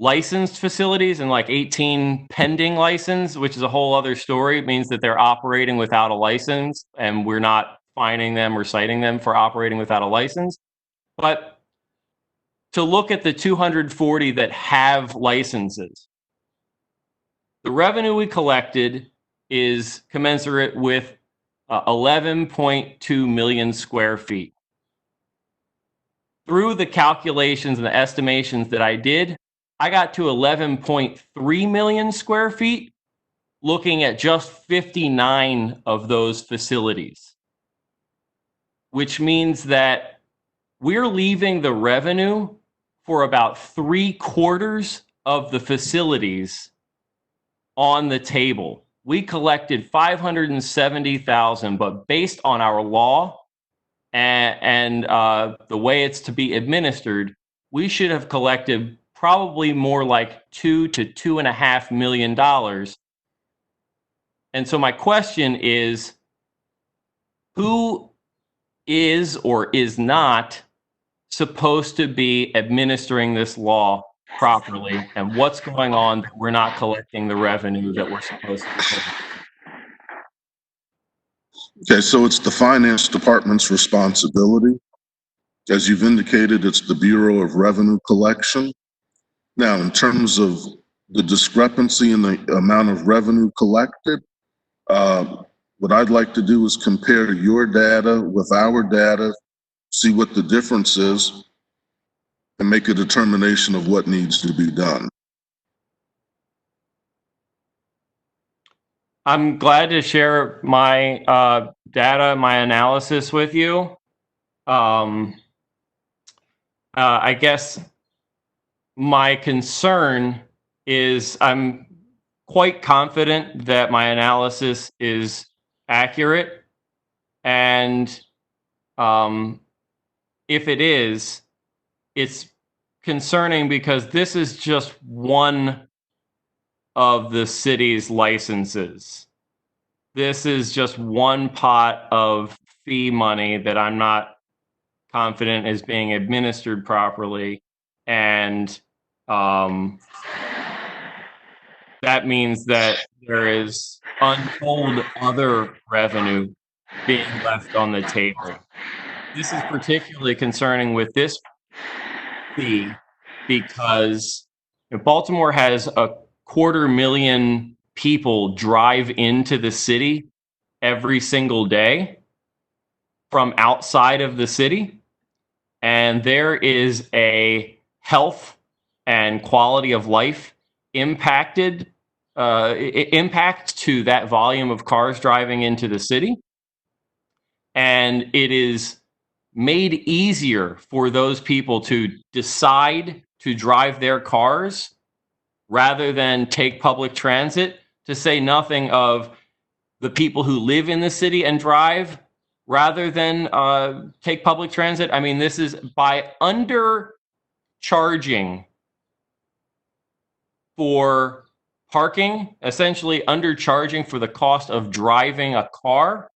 licensed facilities and like 18 pending license, which is a whole other story. It means that they're operating without a license, and we're not fining them or citing them for operating without a license. But to look at the 240 that have licenses, the revenue we collected is commensurate with 11.2 million square feet. Through the calculations and the estimations that I did, I got to 11.3 million square feet, looking at just 59 of those facilities, which means that we're leaving the revenue for about 3/4 of the facilities on the table. We collected 570,000, but based on our law and the way it's to be administered, we should have collected probably more like $2 to $2.5 million. And so my question is, who is or is not supposed to be administering this law properly, and what's going on that we're not collecting the revenue that we're supposed to be collecting? Okay, so it's the finance department's responsibility. As you've indicated, it's the Bureau of Revenue Collection. Now, in terms of the discrepancy in the amount of revenue collected, what I'd like to do is compare your data with our data, see what the difference is, and make a determination of what needs to be done. I'm glad to share my data, my analysis with you. I guess my concern is I'm quite confident that my analysis is accurate. And if it is, it's concerning because this is just one of the city's licenses. This is just one pot of fee money that I'm not confident is being administered properly. And that means that there is untold other revenue being left on the table. This is particularly concerning with this fee because Baltimore has 250,000 people drive into the city every single day from outside of the city. And there is a health and quality of life impact to that volume of cars driving into the city. And it is made easier for those people to decide to drive their cars rather than take public transit, to say nothing of the people who live in the city and drive rather than take public transit. I mean, this is by undercharging for parking, essentially undercharging for the cost of driving a car.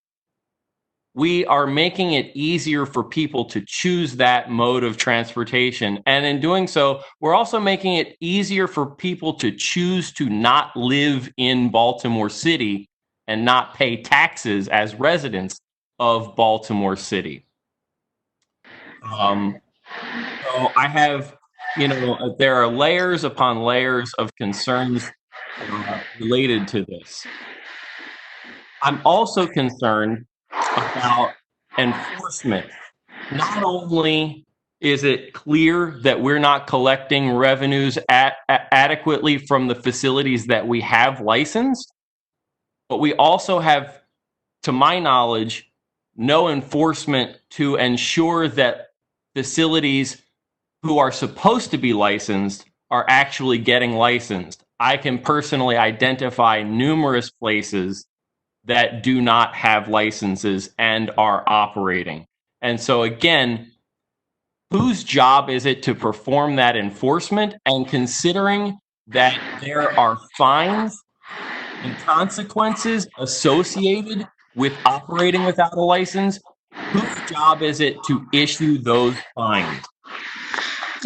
We are making it easier for people to choose that mode of transportation. And in doing so, we're also making it easier for people to choose to not live in Baltimore City and not pay taxes as residents of Baltimore City. So I have, there are layers upon layers of concerns related to this. I'm also concerned about enforcement. Not only is it clear that we're not collecting revenues adequately from the facilities that we have licensed, but we also have, to my knowledge, no enforcement to ensure that facilities who are supposed to be licensed are actually getting licensed. I can personally identify numerous places that do not have licenses and are operating. And so again, whose job is it to perform that enforcement? And considering that there are fines and consequences associated with operating without a license, whose job is it to issue those fines?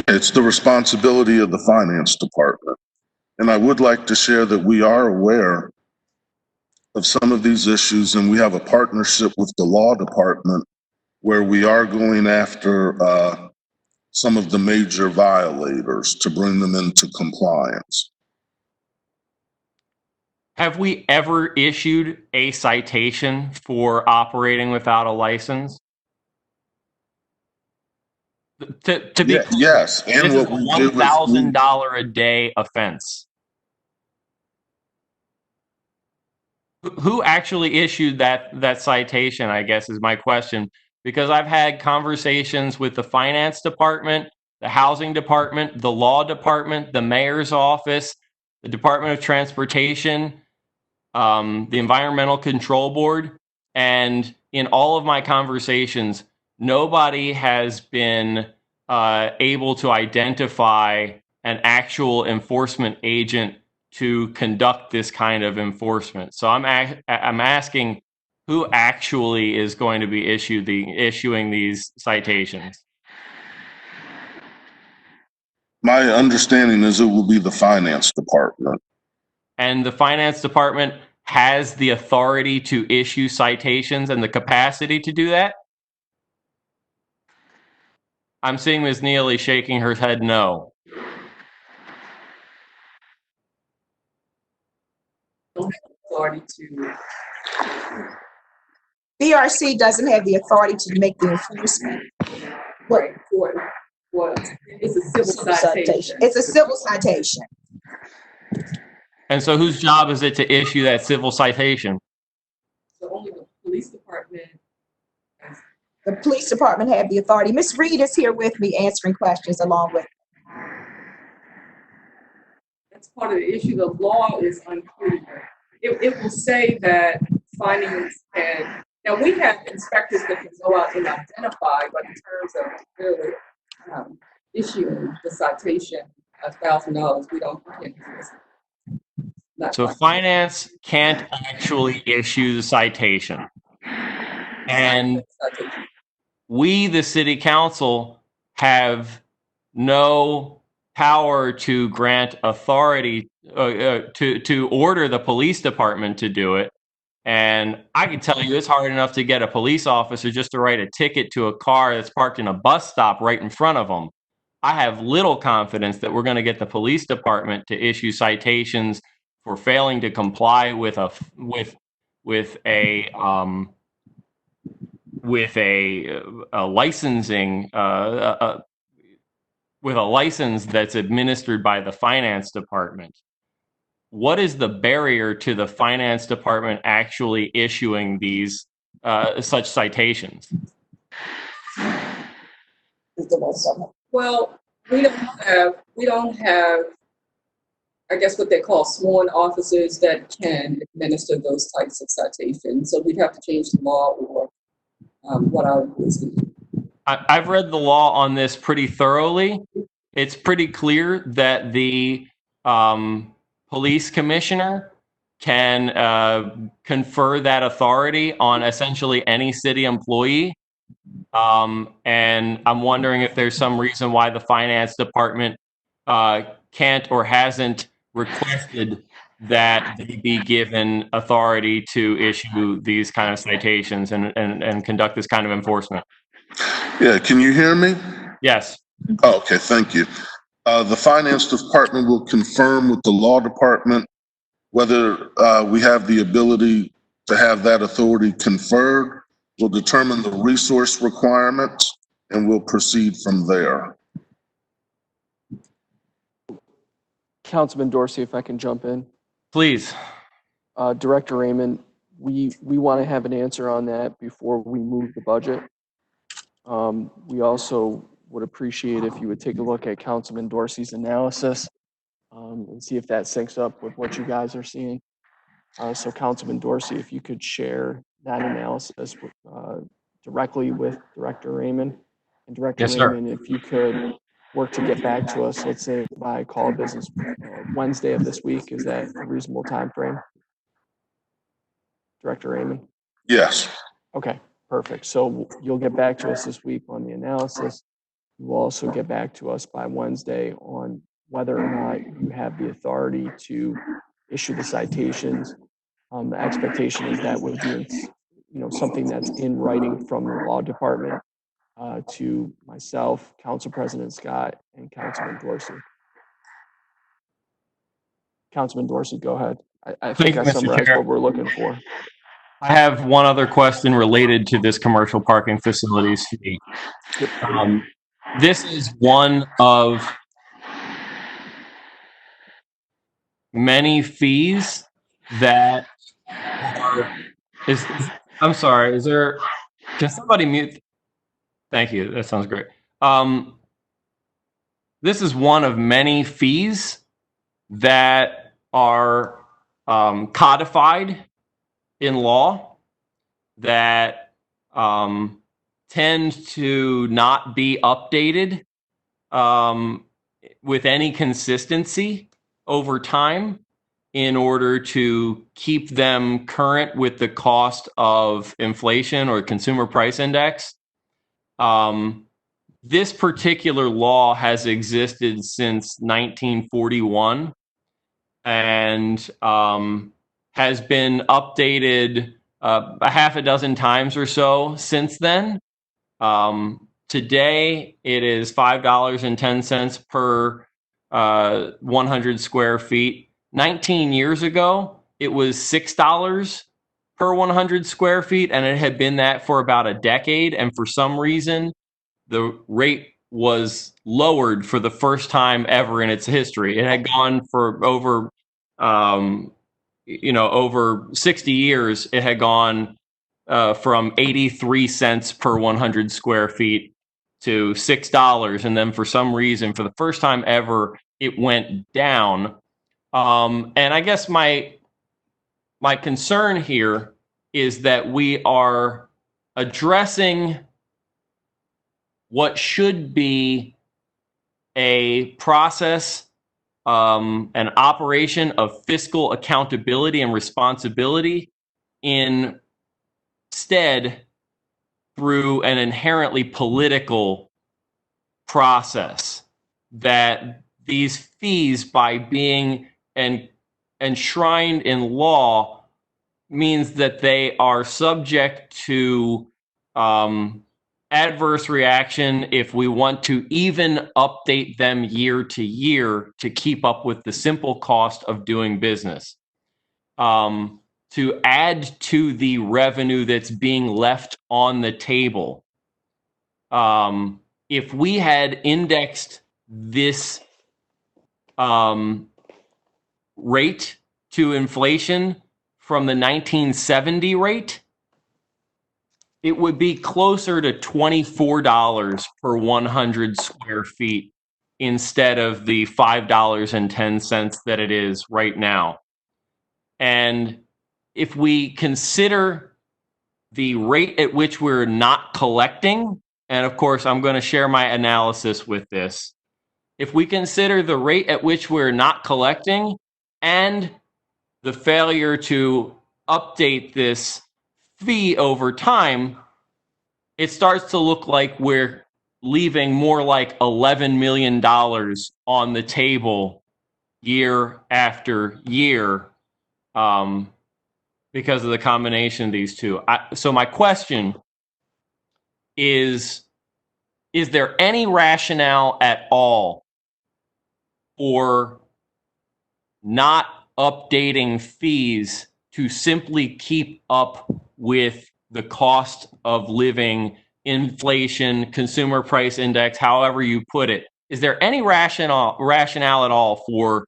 It's the responsibility of the finance department. And I would like to share that we are aware of some of these issues, and we have a partnership with the law department where we are going after some of the major violators to bring them into compliance. Have we ever issued a citation for operating without a license? To be clear, yes, and this is a what we did was $1,000 a day offense. Who actually issued that citation, I guess, is my question, because I've had conversations with the finance department, the housing department, the law department, the mayor's office, the Department of Transportation, the Environmental Control Board, and in all of my conversations, nobody has been able to identify an actual enforcement agent to conduct this kind of enforcement. So I'm asking, who actually is going to be issuing these citations? my understanding is it will be the finance department. And the finance department has the authority to issue citations and the capacity to do that? I'm seeing Ms. Neely shaking her head no. Authority to BRC doesn't have the authority to make the enforcement. Right. What? It's a civil citation. It's a civil citation. And so whose job is it to issue that civil citation? So only the police department. The police department have the authority. Ms. Reed is here with me answering questions along with. That's part of the issue. The law is unclear. It will say that findings can. Now we have inspectors that can go out and identify, but in terms of really issuing the citation, $1,000, we don't. So finance can't actually issue the citation. And we, the city council, have no power to grant authority to order the police department to do it. And I can tell you it's hard enough to get a police officer just to write a ticket to a car that's parked in a bus stop right in front of them. I have little confidence that we're going to get the police department to issue citations for failing to comply with a licensing with a license that's administered by the finance department. What is the barrier to the finance department actually issuing these such citations? Well, we don't have, I guess what they call sworn officers that can administer those types of citations. So we'd have to change the law or what our rules would be. I've read the law on this pretty thoroughly. It's pretty clear that the police commissioner can confer that authority on essentially any city employee. And I'm wondering if there's some reason why the finance department can't or hasn't requested that they be given authority to issue these kind of citations and conduct this kind of enforcement. Yeah, can you hear me? Yes. Oh, okay, thank you. The finance department will confirm with the law department whether we have the ability to have that authority conferred. We'll determine the resource requirements and we'll proceed from there. Councilman Dorsey, if I can jump in. Please. Director Raymond, we want to have an answer on that before we move the budget. We also would appreciate if you would take a look at Councilman Dorsey's analysis and see if that syncs up with what you guys are seeing. So Councilman Dorsey, if you could share that analysis directly with Director Raymond. And Director Yes, sir. Raymond, if you could work to get back to us, let's say by call of business Wednesday of this week, is that a reasonable time frame? Director Raymond? Yes. Okay, perfect. So you'll get back to us this week on the analysis. You will also get back to us by Wednesday on whether or not you have the authority to issue the citations. The expectation is that would be, something that's in writing from the law department to myself, Council President Scott, and Councilman Dorsey. Councilman Dorsey, go ahead. I think I summarized what we're looking for. I have one other question related to this commercial parking facilities fee. This is one of many fees that are, I'm sorry, can somebody mute? Thank you, that sounds great. This is one of many fees that are codified in law that tend to not be updated with any consistency over time in order to keep them current with the cost of inflation or consumer price index. This particular law has existed since 1941 and has been updated a half a dozen times or so since then. Today, it is $5.10 per 100 square feet. 19 years ago, it was $6 per 100 square feet, and it had been that for about a decade. And for some reason, the rate was lowered for the first time ever in its history. It had gone for over, over 60 years. It had gone from 83 cents per 100 square feet to $6. And then for some reason, for the first time ever, it went down. And I guess my concern here is that we are addressing what should be a process, an operation of fiscal accountability and responsibility instead through an inherently political process. That these fees, by being enshrined in law, means that they are subject to adverse reaction if we want to even update them year to year to keep up with the simple cost of doing business. To add to the revenue that's being left on the table. If we had indexed this rate to inflation from the 1970 rate, it would be closer to $24 per 100 square feet instead of the $5.10 that it is right now. And if we consider the rate at which we're not collecting, and of course, I'm going to share my analysis with this. If we consider the rate at which we're not collecting and the failure to update this fee over time, it starts to look like we're leaving more like $11 million on the table year after year because of the combination of these two. So my question is there any rationale at all for not updating fees to simply keep up with the cost of living, inflation, consumer price index, however you put it? Is there any rationale at all for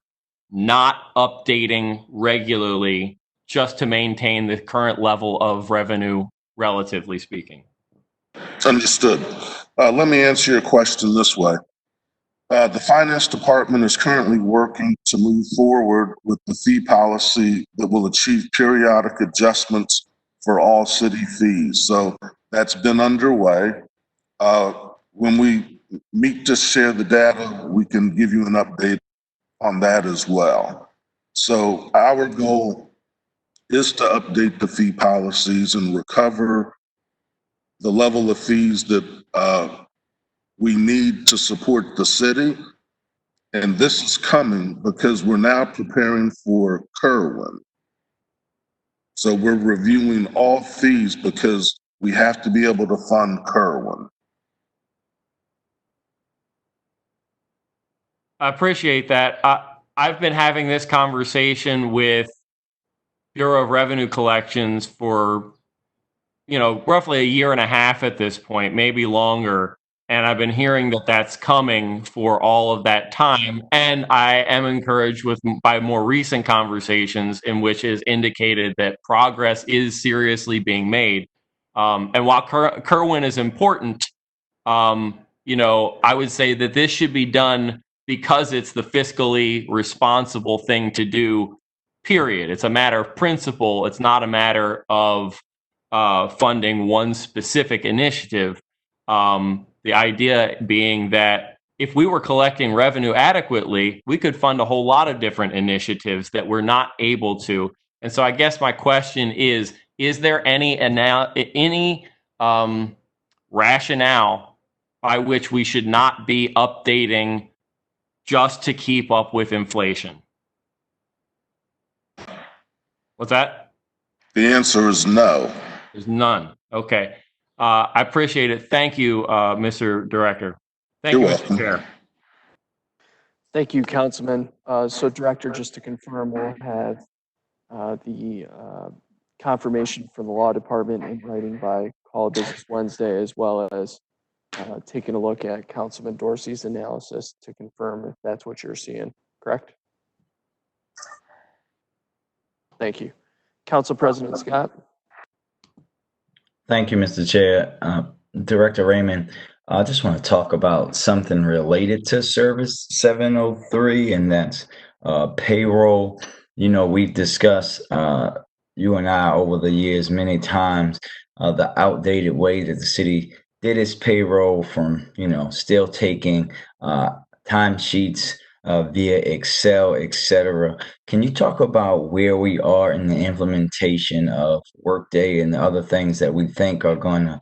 not updating regularly just to maintain the current level of revenue, relatively speaking? Understood. Let me answer your question this way. The finance department is currently working to move forward with the fee policy that will achieve periodic adjustments for all city fees. So that's been underway. When we meet to share the data, we can give you an update on that as well. So our goal is to update the fee policies and recover the level of fees that we need to support the city. And this is coming because we're now preparing for Kerwin. So we're reviewing all fees because we have to be able to fund Kerwin. I appreciate that. I've been having this conversation with Bureau of Revenue Collections for, roughly a year and a half at this point, maybe longer. And I've been hearing that that's coming for all of that time. And I am encouraged by more recent conversations in which is indicated that progress is seriously being made. And while Kerwin is important, I would say that this should be done because it's the fiscally responsible thing to do, period. It's a matter of principle. It's not a matter of funding one specific initiative. The idea being that if we were collecting revenue adequately, we could fund a whole lot of different initiatives that we're not able to. And so I guess my question is there any rationale by which we should not be updating just to keep up with inflation? What's that? The answer is no. There's none. Okay. I appreciate it. Thank you, Mr. Director. Thank you, Mr. Chair. Thank you, Councilman. So, Director, just to confirm, we'll have the confirmation from the Law Department in writing by Call of Business Wednesday, as well as taking a look at Councilman Dorsey's analysis to confirm if that's what you're seeing, correct? Thank you. Council President Scott. Thank you, Mr. Chair. Director Raymond, I just want to talk about something related to Service 703, and that's payroll. We've discussed, you and I, over the years many times, the outdated way that the city did its payroll, from, still taking timesheets via Excel, etc. Can you talk about where we are in the implementation of Workday and the other things that we think are going to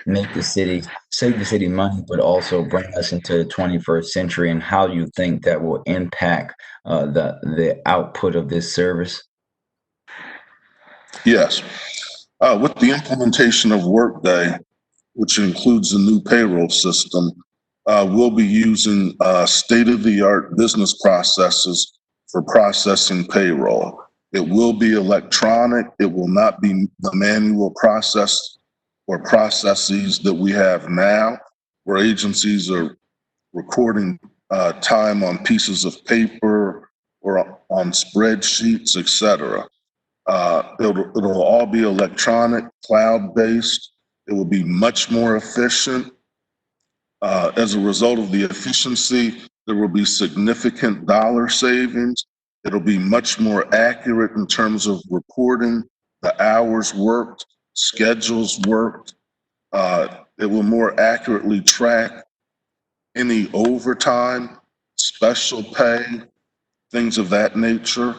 make the city, save the city money, but also bring us into the 21st century, and how you think that will impact the output of this service? Yes. With the implementation of Workday, which includes the new payroll system, we'll be using state-of-the-art business processes for processing payroll. It will be electronic. It will not be the manual process or processes that we have now, where agencies are recording time on pieces of paper or on spreadsheets, etc. It'll all be electronic, cloud-based. It will be much more efficient. As a result of the efficiency, there will be significant dollar savings. It'll be much more accurate in terms of reporting the hours worked, schedules worked. It will more accurately track any overtime, special pay, things of that nature.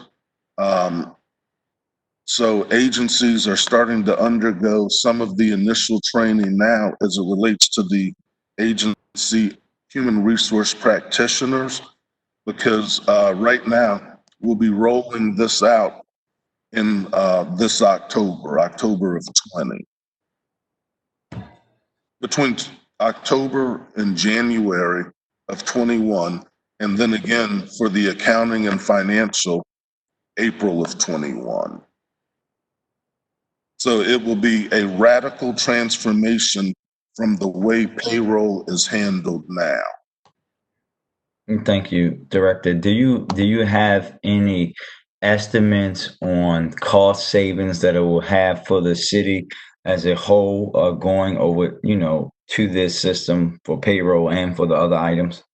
So agencies are starting to undergo some of the initial training now as it relates to the agency human resource practitioners, because right now we'll be rolling this out in this October of 20. Between October and January of 21, and then again for the accounting and financial, April of 21. So it will be a radical transformation from the way payroll is handled now. Thank you, Director. Do you have any estimates on cost savings that it will have for the city as a whole, going over, to this system for payroll and for the other items?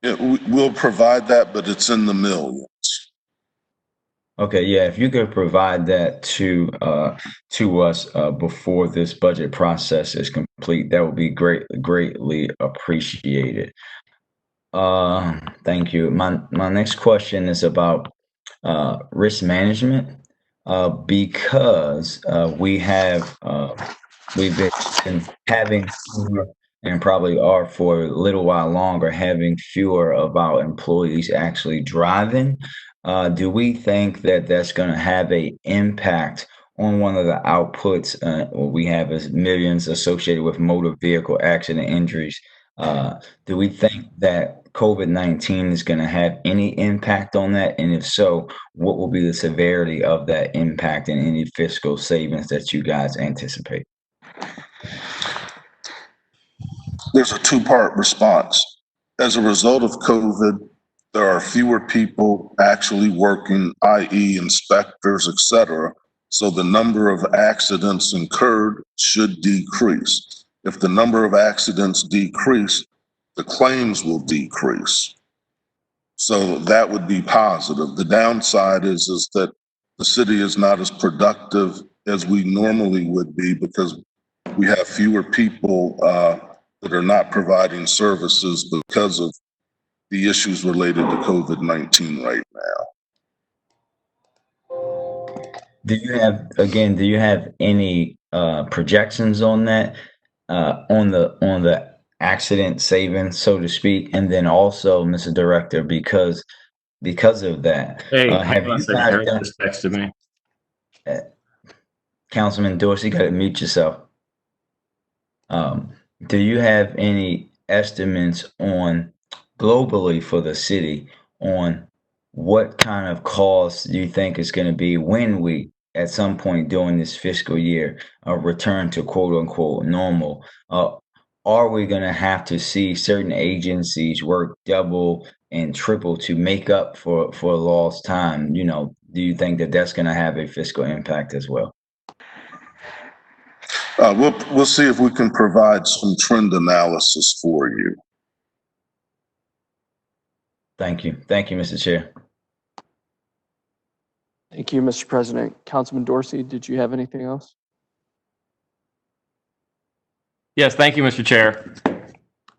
We'll provide that, but it's in the millions. Okay, yeah, if you could provide that to us before this budget process is complete, that would be greatly appreciated. Thank you. My next question is about risk management, because we've been having fewer, and probably are for a little while longer, having fewer of our employees actually driving. Do we think that that's going to have an impact on one of the outputs we have as millions associated with motor vehicle accident injuries? Do we think that COVID-19 is going to have any impact on that? And if so, what will be the severity of that impact and any fiscal savings that you guys anticipate? There's a two-part response. As a result of COVID, there are fewer people actually working, i.e. inspectors, etc. So the number of accidents incurred should decrease. If the number of accidents decrease, the claims will decrease. So that would be positive. The downside is that the city is not as productive as we normally would be because we have fewer people that are not providing services because of the issues related to COVID-19 right now. Do you have any projections on that, on the accident savings, so to speak? And then also, Mr. Director, because of that, Hey, have you guys Harry done, just texted me. Councilman Dorsey, you got to mute yourself. Do you have any estimates on globally for the city on what kind of cost you think is going to be when we, at some point during this fiscal year, return to quote unquote normal? Are we going to have to see certain agencies work double and triple to make up for lost time? Do you think that that's going to have a fiscal impact as well? We'll see if we can provide some trend analysis for you. Thank you. Thank you, Mr. Chair. Thank you, Mr. President. Councilman Dorsey, did you have anything else? Yes, thank you, Mr. Chair.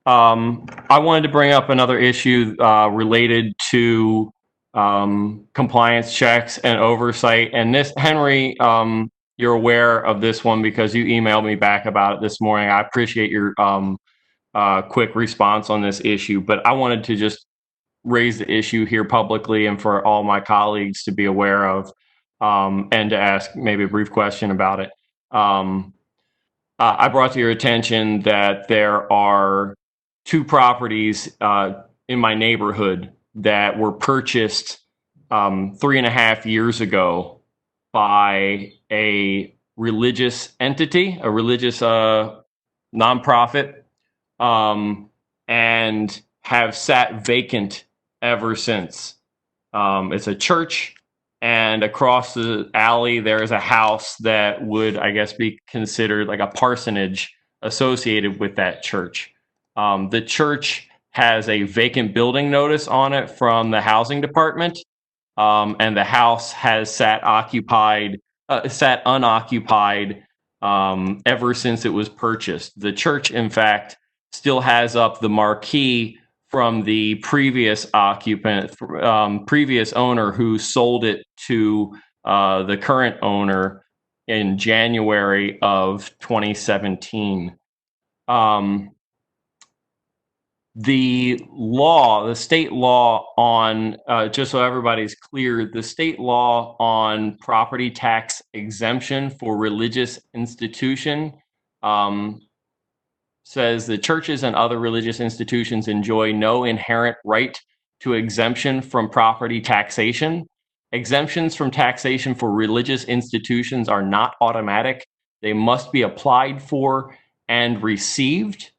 I wanted to bring up another issue related to compliance checks and oversight. And this, Henry, you're aware of this one because you emailed me back about it this morning. I appreciate your quick response on this issue, but I wanted to just raise the issue here publicly and for all my colleagues to be aware of, and to ask maybe a brief question about it. I brought to your attention that there are 2 properties in my neighborhood that were purchased 3.5 years ago by a religious entity, a religious nonprofit, and have sat vacant ever since. It's a church, and across the alley there is a house that would, I guess, be considered like a parsonage associated with that church. The church has a vacant building notice on it from the housing department, and the house has sat unoccupied ever since it was purchased. The church, in fact, still has up the marquee from the previous occupant, previous owner who sold it to the current owner in January of 2017. The state law on, just so everybody's clear, the state law on property tax exemption for religious institution says the churches and other religious institutions enjoy no inherent right to exemption from property taxation. Exemptions from taxation for religious institutions are not automatic. They must be applied for and received.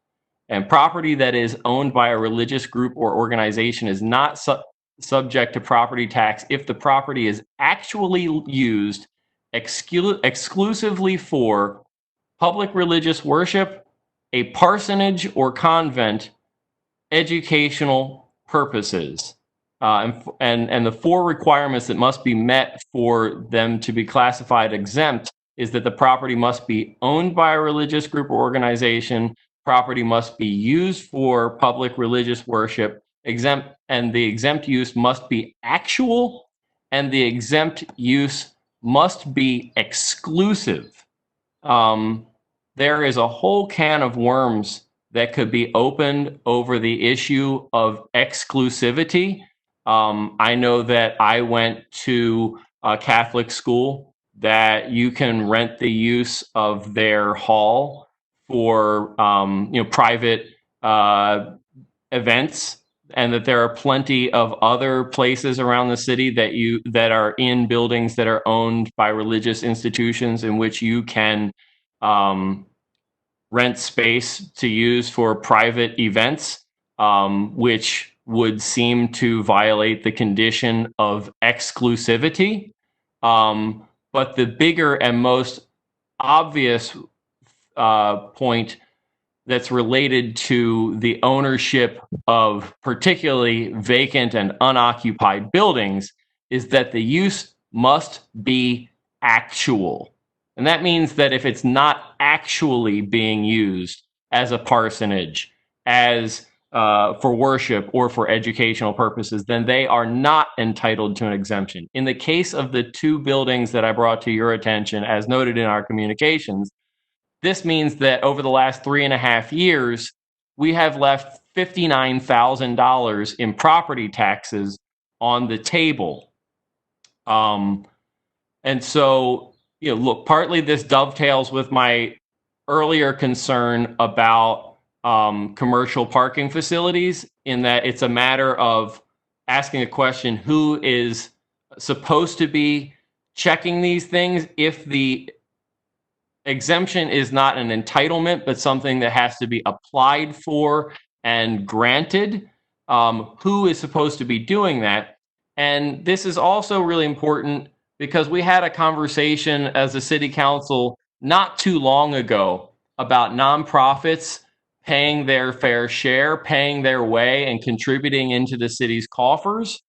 And property that is owned by a religious group or organization is not subject to property tax if the property is actually used exclusively for public religious worship, a parsonage or convent, educational purposes. And the four requirements that must be met for them to be classified exempt is that the property must be owned by a religious group or organization, property must be used for public religious worship, and the exempt use must be actual, and the exempt use must be exclusive. There is a whole can of worms that could be opened over the issue of exclusivity. I know that I went to a Catholic school that you can rent the use of their hall for private events, and that there are plenty of other places around the city that are in buildings that are owned by religious institutions in which you can rent space to use for private events, which would seem to violate the condition of exclusivity. But the bigger and most obvious point that's related to the ownership of particularly vacant and unoccupied buildings is that the use must be actual. And that means that if it's not actually being used as a parsonage, as for worship or for educational purposes, then they are not entitled to an exemption. In the case of the two buildings that I brought to your attention, as noted in our communications, this means that over the last 3.5 years, we have left $59,000 in property taxes on the table. And so, look, partly this dovetails with my earlier concern about commercial parking facilities, in that it's a matter of asking a question, who is supposed to be checking these things if the exemption is not an entitlement, but something that has to be applied for and granted. Who is supposed to be doing that? And this is also really important because we had a conversation as a city council not too long ago about nonprofits paying their fair share, paying their way, and contributing into the city's coffers.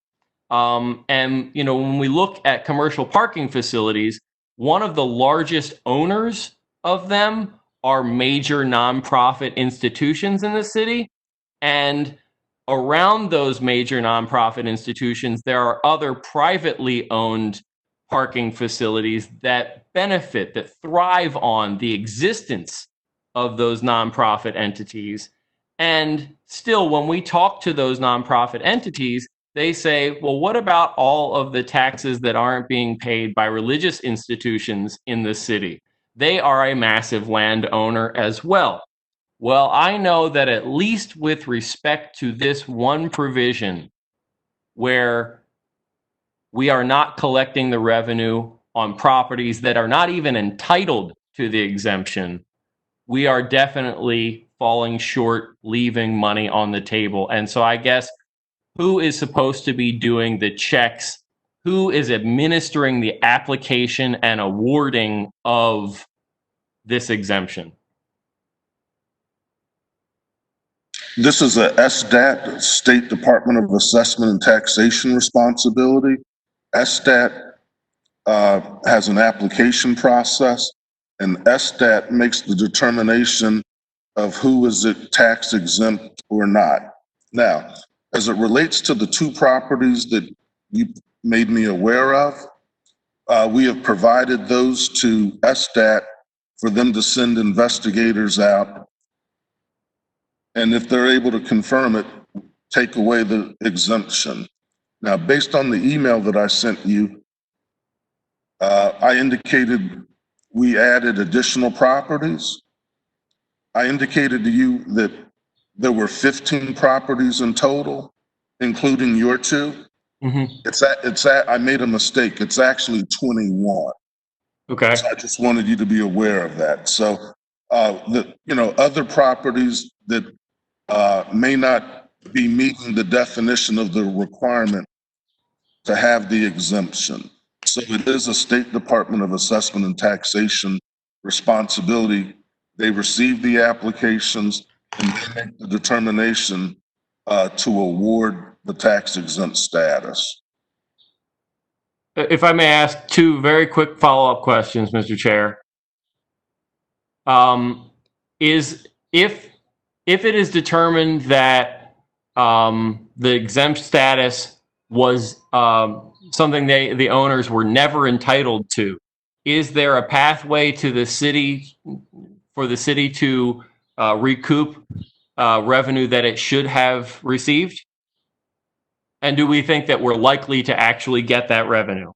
And when we look at commercial parking facilities, one of the largest owners of them are major nonprofit institutions in the city. And around those major nonprofit institutions, there are other privately owned parking facilities that benefit, that thrive on the existence of those nonprofit entities. And still, when we talk to those nonprofit entities, they say, well, what about all of the taxes that aren't being paid by religious institutions in the city? They are a massive landowner as well. Well, I know that at least with respect to this one provision, where we are not collecting the revenue on properties that are not even entitled to the exemption, we are definitely falling short, leaving money on the table. And so I guess who is supposed to be doing the checks? Who is administering the application and awarding of this exemption? This is a SDAT, State Department of Assessment and Taxation responsibility. SDAT has an application process, and SDAT makes the determination of who is it tax exempt or not. Now, as it relates to the two properties that you made me aware of, we have provided those to SDAT for them to send investigators out. And if they're able to confirm it, take away the exemption. Now, based on the email that I sent you, I indicated we added additional properties. I indicated to you that there were 15 properties in total, including your two. I made a mistake. It's actually 21. Okay. So I just wanted you to be aware of that. So, other properties that may not be meeting the definition of the requirement to have the exemption. So it is a State Department of Assessment and Taxation responsibility. They receive the applications and they make the determination to award the tax exempt status. If I may ask two very quick follow-up questions, Mr. Chair. If it is determined that the exempt status was something the owners were never entitled to, is there a pathway to the city for the city to recoup revenue that it should have received? And do we think that we're likely to actually get that revenue?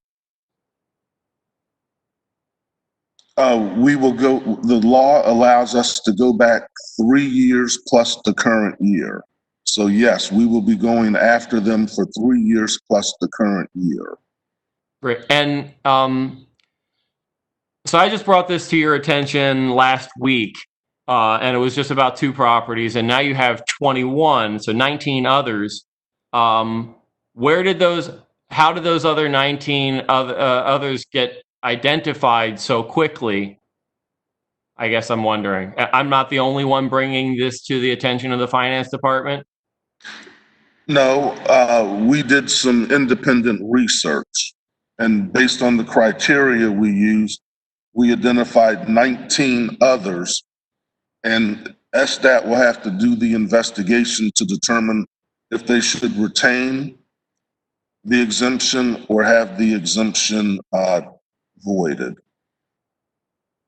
We will go, the law allows us to go back 3 years plus the current year. So yes, we will be going after them for 3 years plus the current year. Great. And so I just brought this to your attention last week, and it was just about 2 properties, and now you have 21, so 19 others. How did those other 19 others get identified so quickly? I guess I'm wondering. I'm not the only one bringing this to the attention of the finance department? No, we did some independent research, and based on the criteria we used, we identified 19 others, and SDAT will have to do the investigation to determine if they should retain the exemption or have the exemption voided.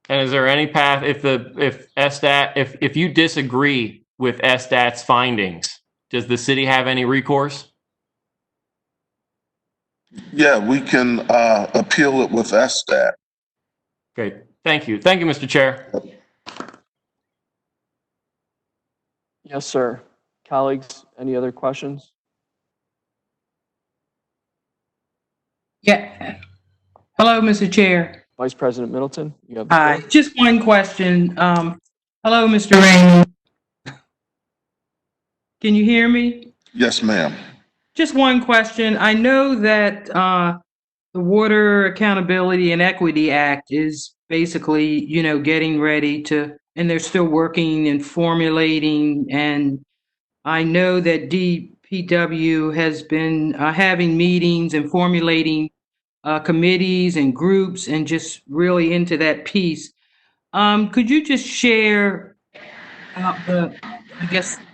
And is there any path if you disagree with SDAT's findings, does the city have any recourse? Yeah, we can appeal it with SDAT. Great. Thank you. Thank you, Mr. Chair. Yes, sir. Colleagues, any other questions? Yeah. Hello, Mr. Chair. Vice President Middleton, you have the Hi. floor. Just one question. Hello, Mr. Raymond. Can you hear me? Yes, ma'am. Just one question. I know that the Water Accountability and Equity Act is basically, getting ready to, and they're still working and formulating. And I know that DPW has been having meetings and formulating committees and groups and just really into that piece. Could you just share the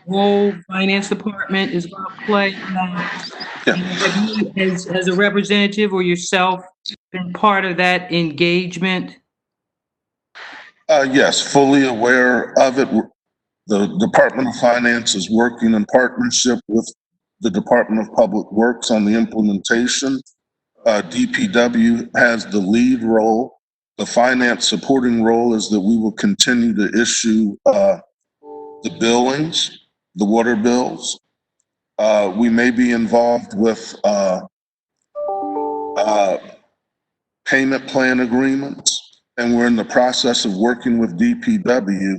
role finance department is going to play in that? Yeah. Have you, as a representative or yourself, been part of that engagement? Yes, fully aware of it. The Department of Finance is working in partnership with the Department of Public Works on the implementation. DPW has the lead role. The finance supporting role is that we will continue to issue the billings, the water bills. We may be involved with payment plan agreements, and we're in the process of working with DPW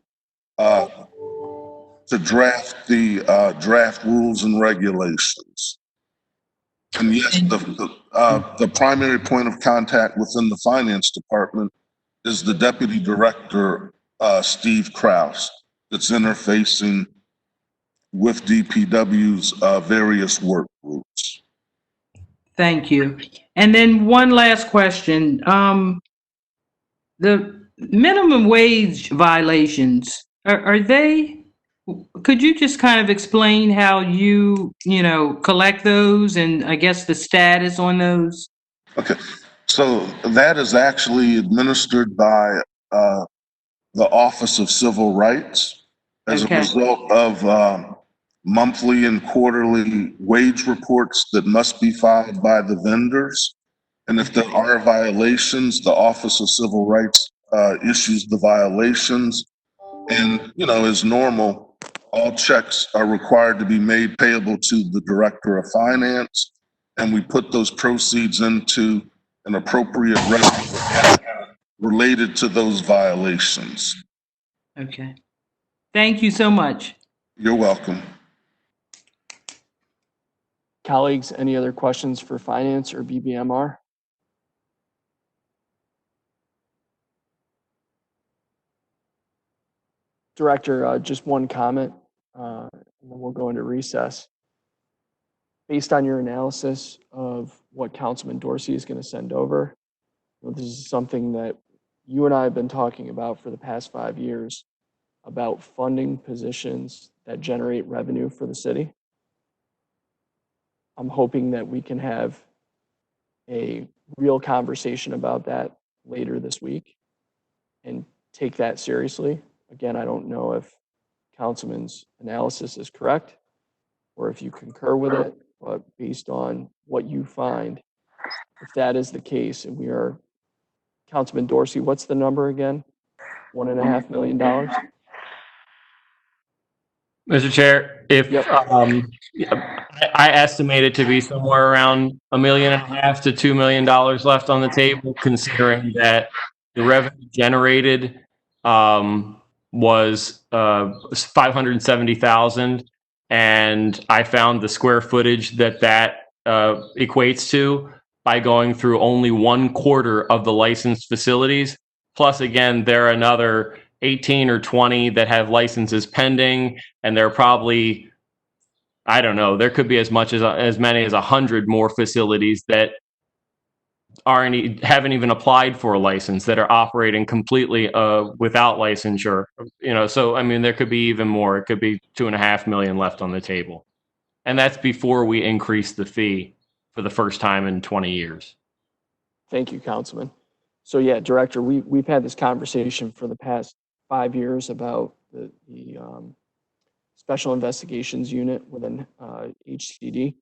to draft the draft rules and regulations. And yes, the primary point of contact within the finance department is the deputy director, Steve Kraus, that's interfacing with DPW's various work groups. Thank you. And then one last question. The minimum wage violations, are they, could you just kind of explain how you collect those and I guess the status on those? Okay, so that is actually administered by the Office of Civil Rights as a result of monthly and quarterly wage reports that must be filed by the vendors. And if there are violations, the Office of Civil Rights issues the violations. And, as normal, all checks are required to be made payable to the Director of Finance. And we put those proceeds into an appropriate revenue account related to those violations. Okay. Thank you so much. You're welcome. Colleagues, any other questions for finance or BBMR? Director, just one comment, and then we'll go into recess. Based on your analysis of what Councilman Dorsey is going to send over, this is something that you and I have been talking about for the past 5 years, about funding positions that generate revenue for the city. I'm hoping that we can have a real conversation about that later this week and take that seriously. Again, I don't know if Councilman's analysis is correct or if you concur with it, but based on what you find, if that is the case, and we are, Councilman Dorsey, what's the number again? $1.5 million? Mr. Chair, if I estimate it to be somewhere around $1.5 million to $2 million left on the table, considering that the revenue generated was 570,000, and I found the square footage that equates to by going through only 1/4 of the licensed facilities. Plus, again, there are another 18 or 20 that have licenses pending, and there are probably, I don't know, there could be as many as 100 more facilities that haven't even applied for a license, that are operating completely without licensure. So I mean, there could be even more. It could be $2.5 million left on the table, and that's before we increase the fee for the first time in 20 years. Thank you, Councilman. So yeah, Director, we've had this conversation for the past 5 years about the Special Investigations Unit within HCD.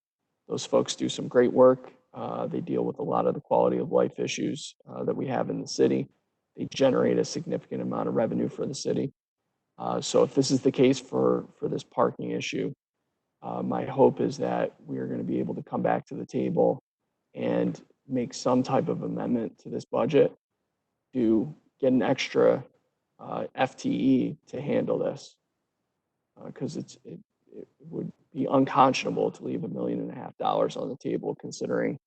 Those folks do some great work. They deal with a lot of the quality of life issues that we have in the city. They generate a significant amount of revenue for the city. So if this is the case for this parking issue, my hope is that we are going to be able to come back to the table and make some type of amendment to this budget to get an extra FTE to handle this, because it would be unconscionable to leave $1.5 million on the table, considering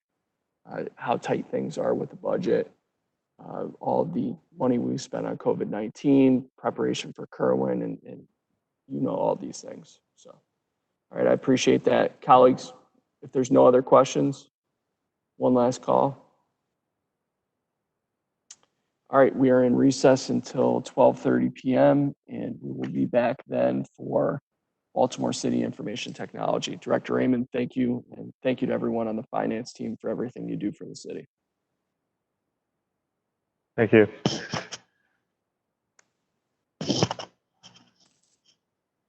how tight things are with the budget, all of the money we spent on COVID-19, preparation for Kerwin, and all these things. So, all right, I appreciate that. Colleagues, if there's no other questions, one last call. All right, we are in recess until 12:30 p.m. and we will be back then for Baltimore City Information Technology. Director Raymond, thank you, and thank you to everyone on the finance team for everything you do for the city. Thank you.